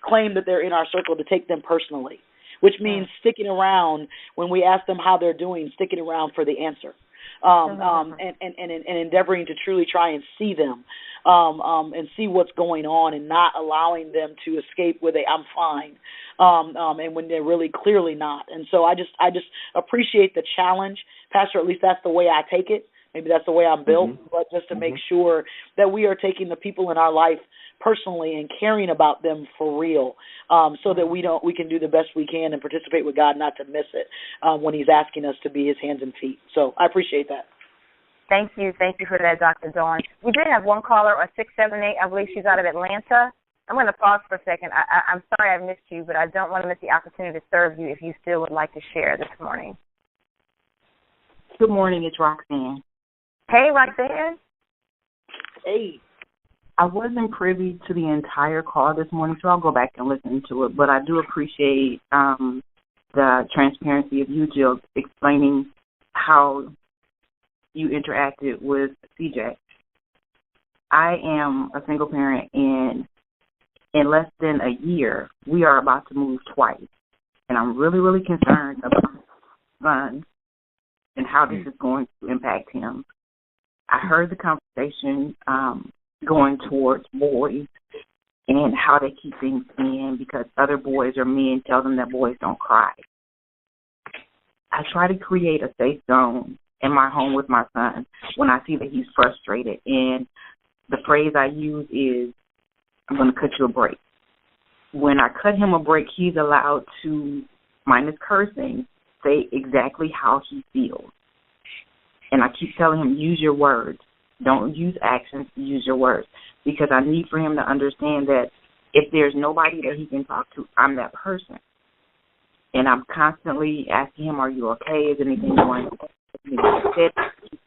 claim that they're in our circle, to take them personally, which means sticking around when we ask them how they're doing, sticking around for the answer. And endeavoring to truly try and see them and see what's going on, and not allowing them to escape with I'm fine, and when they're really clearly not. And so I just appreciate the challenge, Pastor. At least that's the way I take it. Maybe that's the way I'm built, but just to make sure that we are taking the people in our life personally and caring about them for real, so that we can do the best we can and participate with God, not to miss it when He's asking us to be His hands and feet. So I appreciate that. Thank you for that, Dr. Dawn. We did have one caller, 678. I believe she's out of Atlanta. I'm going to pause for a second. I'm sorry I missed you, but I don't want to miss the opportunity to serve you if you still would like to share this morning. Good morning. It's Roxanne. Hey, Roxanne. Hey. I wasn't privy to the entire call this morning, so I'll go back and listen to it. But I do appreciate the transparency of you, Jill, explaining how you interacted with CJ. I am a single parent, and in less than a year, we are about to move twice. And I'm really, really concerned about my son and how this is going to impact him. I heard the conversation going towards boys and how they keep things in because other boys or men tell them that boys don't cry. I try to create a safe zone in my home with my son when I see that he's frustrated. And the phrase I use is, I'm going to cut you a break. When I cut him a break, he's allowed to, minus cursing, say exactly how he feels. And I keep telling him, use your words. Don't use actions, use your words. Because I need for him to understand that if there's nobody that he can talk to, I'm that person. And I'm constantly asking him, are you okay? Is anything going on? Has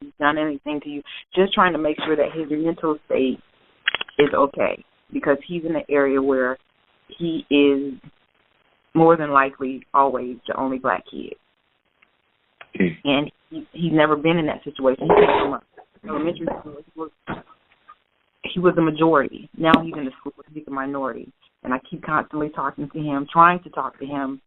he done anything to you? Just trying to make sure that his mental state is okay. Because he's in an area where he is more than likely always the only black kid. And he's never been in that situation. He came from elementary school. He was the majority. Now he's in the school where he's a minority. And I keep constantly talking to him, trying to talk to him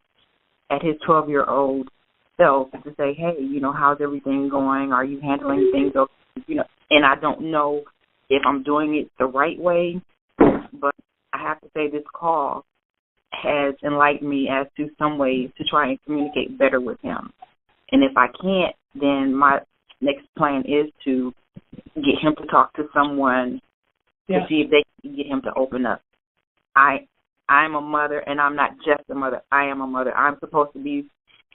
at his 12-year-old self to say, hey, how's everything going? Are you handling things okay? And I don't know if I'm doing it the right way, but I have to say this call has enlightened me as to some ways to try and communicate better with him. And if I can't, then my next plan is to get him to talk to someone to see if they can get him to open up. I'm a mother, and I'm not just a mother. I am a mother. I'm supposed to be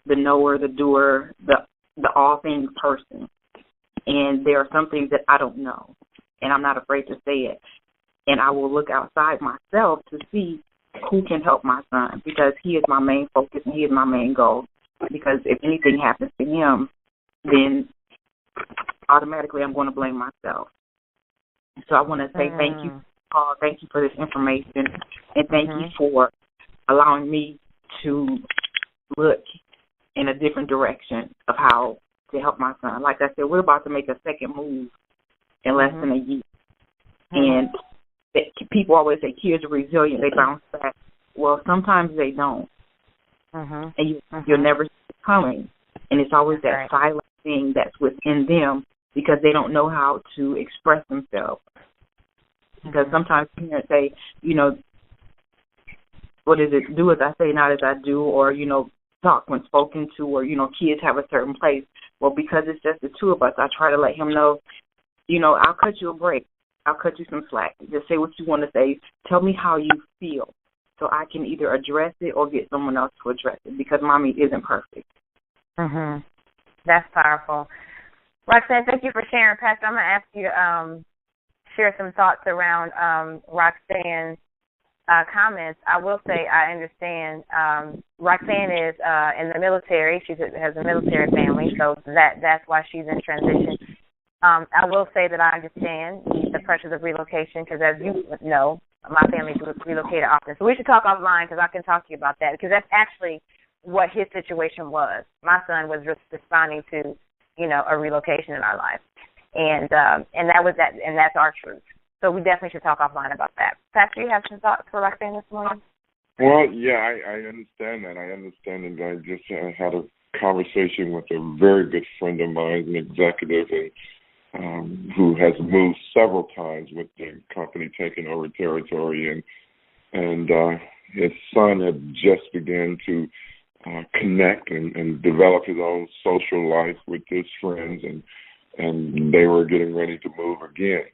the knower, the doer, the all things person. And there are some things that I don't know, and I'm not afraid to say it. And I will look outside myself to see who can help my son, because he is my main focus and he is my main goal. Because if anything happens to him, then automatically I'm going to blame myself. So I want to say thank you, Paul. Thank you for this information, and thank you for allowing me to look in a different direction of how to help my son. Like I said, we're about to make a second move in less than a year. And people always say kids are resilient, they bounce back. Well, sometimes they don't. And you'll never see it coming. And it's always that silent thing that's within them because they don't know how to express themselves. Because sometimes parents say, what is it, do as I say, not as I do, or, talk when spoken to, or, kids have a certain place. Well, because it's just the two of us, I try to let him know, I'll cut you a break. I'll cut you some slack. Just say what you want to say. Tell me how you feel. so I can either address it or get someone else to address it, because Mommy isn't perfect. Mhm. That's powerful. Roxanne, thank you for sharing. Pastor, I'm going to ask you to share some thoughts around Roxanne's comments. I will say I understand. Roxanne is in the military. She has a military family, so that's why she's in transition. I will say that I understand the pressures of relocation, because as you know, my family's relocated often. So we should talk offline, because I can talk to you about that, because that's actually what his situation was. My son was responding to, a relocation in our life. And that was that, and that's our truth. So we definitely should talk offline about that. Pastor, you have some thoughts for Roxanne this morning? Well, yeah, I understand that. I understand that. I just had a conversation with a very good friend of mine, an executive, and who has moved several times with the company taking over territory, and his son had just begun to connect and develop his own social life with his friends, and they were getting ready to move again.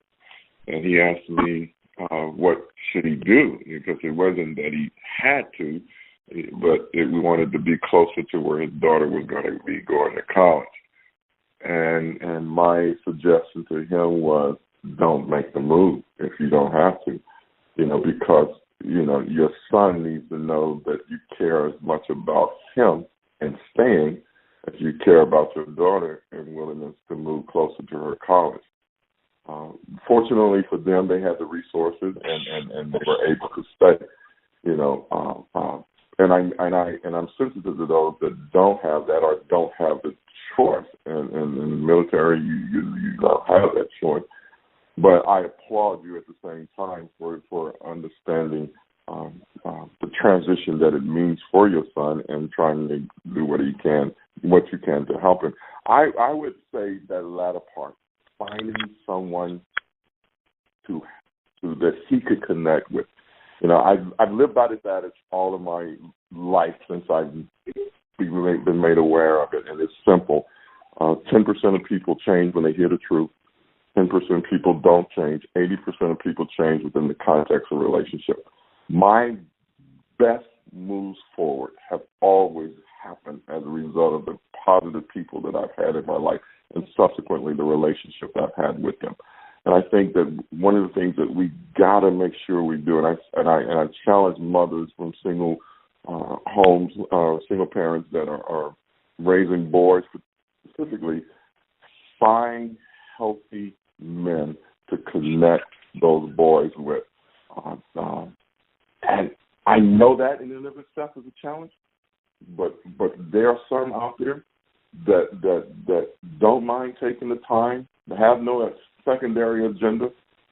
And he asked me what should he do, because it wasn't that he had to, but we wanted to be closer to where his daughter was going to be going to college. And my suggestion to him was, don't make the move if you don't have to, because, your son needs to know that you care as much about him and staying as you care about your daughter and willingness to move closer to her college. Fortunately for them, they had the resources and they were able to stay, and I'm sensitive to those that don't have that or don't have the choice. And in the military, you don't have that choice. But I applaud you at the same time for understanding the transition that it means for your son and trying to do what you can to help him. I would say that latter part, finding someone to that he could connect with. I've lived by this adage all of my life since I've been made aware of it, and it's simple. 10% of people change when they hear the truth. 10% of people don't change. 80% of people change within the context of a relationship. My best moves forward have always happened as a result of the positive people that I've had in my life, and subsequently the relationship I've had with them. And I think that one of the things that we got to make sure we do, and I challenge mothers from single homes, single parents that are raising boys specifically, find healthy men to connect those boys with. And I know that in and of itself is a challenge, but there are some out there that don't mind taking the time, that have no secondary agenda,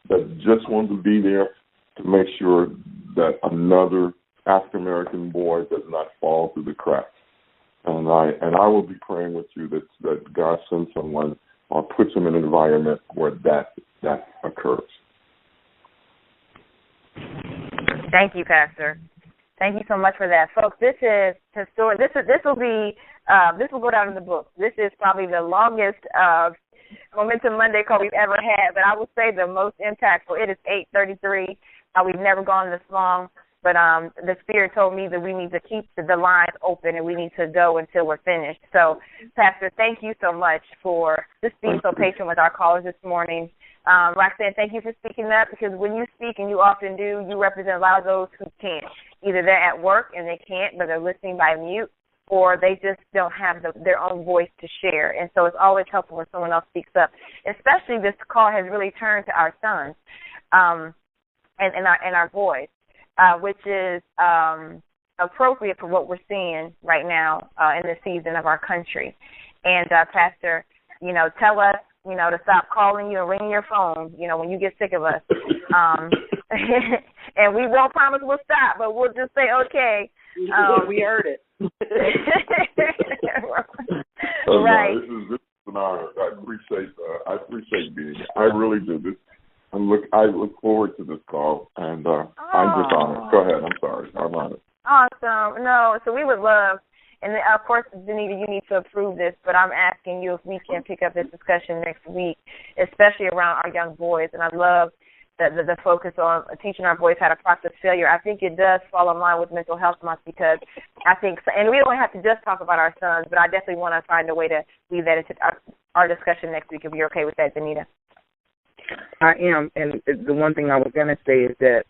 that just want to be there to make sure that another African American boy does not fall through the cracks. And I will be praying with you that God sends someone or puts him in an environment where that occurs. Thank you, Pastor. Thank you so much for that, folks. This is historic. This will go down in the book. This is probably the longest Momentum Monday call we've ever had, but I will say the most impactful. It is 8:33. We've never gone this long, but the Spirit told me that we need to keep the lines open and we need to go until we're finished. So, Pastor, thank you so much for just being so patient with our callers this morning. Roxanne, thank you for speaking up, because when you speak, and you often do, you represent a lot of those who can't. Either they're at work and they can't, but they're listening by mute, or they just don't have their own voice to share. And so it's always helpful when someone else speaks up. Especially this call has really turned to our sons and our boys, which is appropriate for what we're seeing right now in the season of our country. And, Pastor, tell us, to stop calling you and ringing your phone, when you get sick of us. And we won't promise we'll stop, but we'll just say, okay. We heard it. Right. This is an honor. I appreciate being here. I really do. I look forward to this call, and I'm just honored. Go ahead. I'm sorry. I'm honored. Awesome. No, so we would love, and of course, Danita, you need to approve this, but I'm asking you if we can pick up this discussion next week, especially around our young boys. And I love the focus on teaching our boys how to process failure, I think it does fall in line with Mental Health Month, because I think, and we don't have to just talk about our sons, but I definitely want to find a way to weave that into our discussion next week, if you're okay with that, Danita. I am, and the one thing I was going to say is that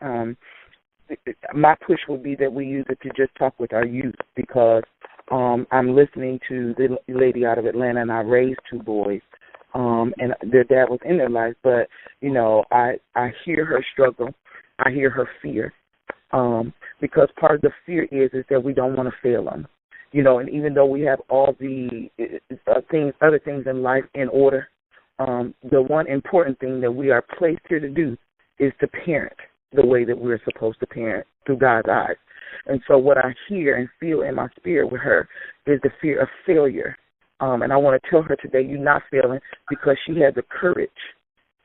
my push would be that we use it to just talk with our youth, because I'm listening to the lady out of Atlanta, and I raised 2 boys. And their dad was in their life, but, I hear her struggle. I hear her fear, because part of the fear is that we don't want to fail them, and even though we have all the other things in life in order, the one important thing that we are placed here to do is to parent the way that we're supposed to parent through God's eyes. And so what I hear and feel in my spirit with her is the fear of failure. And I want to tell her today, you're not failing, because she had the courage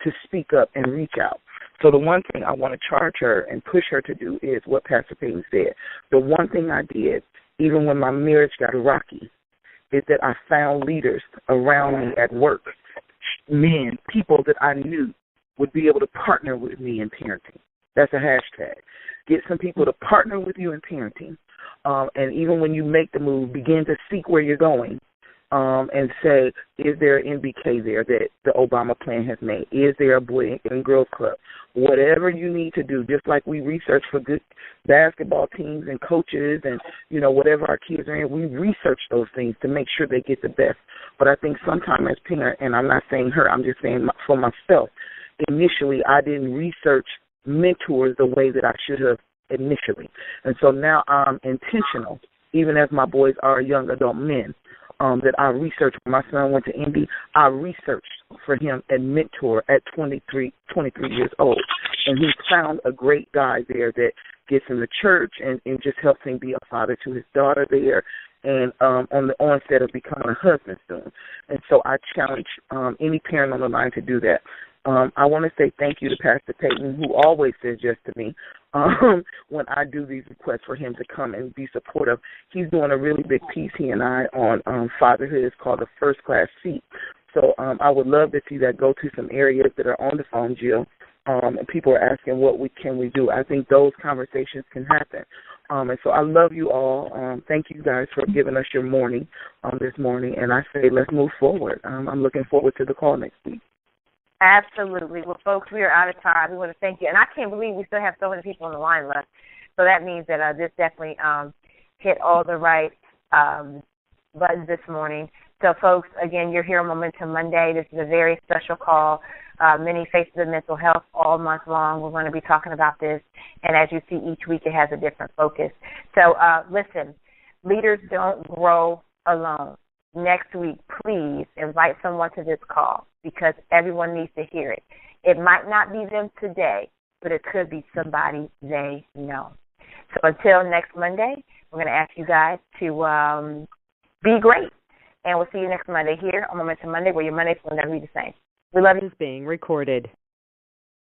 to speak up and reach out. So the one thing I want to charge her and push her to do is what Pastor Payton said. The one thing I did, even when my marriage got rocky, is that I found leaders around me at work, men, people that I knew would be able to partner with me in parenting. That's a hashtag. Get some people to partner with you in parenting. And even when you make the move, begin to seek where you're going. And say, is there an NBK there that the Obama plan has made? Is there a Boy and Girls Club? Whatever you need to do, just like we research for good basketball teams and coaches and, whatever our kids are in, we research those things to make sure they get the best. But I think sometimes as parent, and I'm not saying her, I'm just saying for myself, initially I didn't research mentors the way that I should have initially. And so now I'm intentional, even as my boys are young adult men, that I researched. When my son went to Indy, I researched for him a mentor at 23 years old. And he found a great guy there that gets in the church and just helps him be a father to his daughter there, and on the onset of becoming a husband soon. And so I challenge any parent on the line to do that. I want to say thank you to Pastor Payton, who always says yes to me when I do these requests for him to come and be supportive. He's doing a really big piece, he and I, on fatherhood. It's called the First Class Seat. So I would love to see that go to some areas that are on the phone, Jill, and people are asking what can we do. I think those conversations can happen. And so I love you all. Thank you guys for giving us your morning this morning. And I say let's move forward. I'm looking forward to the call next week. Absolutely. Well, folks, we are out of time. We want to thank you. And I can't believe we still have so many people on the line left. So that means that this definitely hit all the right buttons this morning. So, folks, again, you're here on Momentum Monday. This is a very special call. Many faces of mental health all month long. We're going to be talking about this. And as you see, each week it has a different focus. So, listen, leaders don't grow alone. Next week, please invite someone to this call, because everyone needs to hear it. It might not be them today, but it could be somebody they know. So until next Monday, we're going to ask you guys to be great. And we'll see you next Monday here on Momentum Monday, where your Mondays will never be the same. We love you. This is being recorded.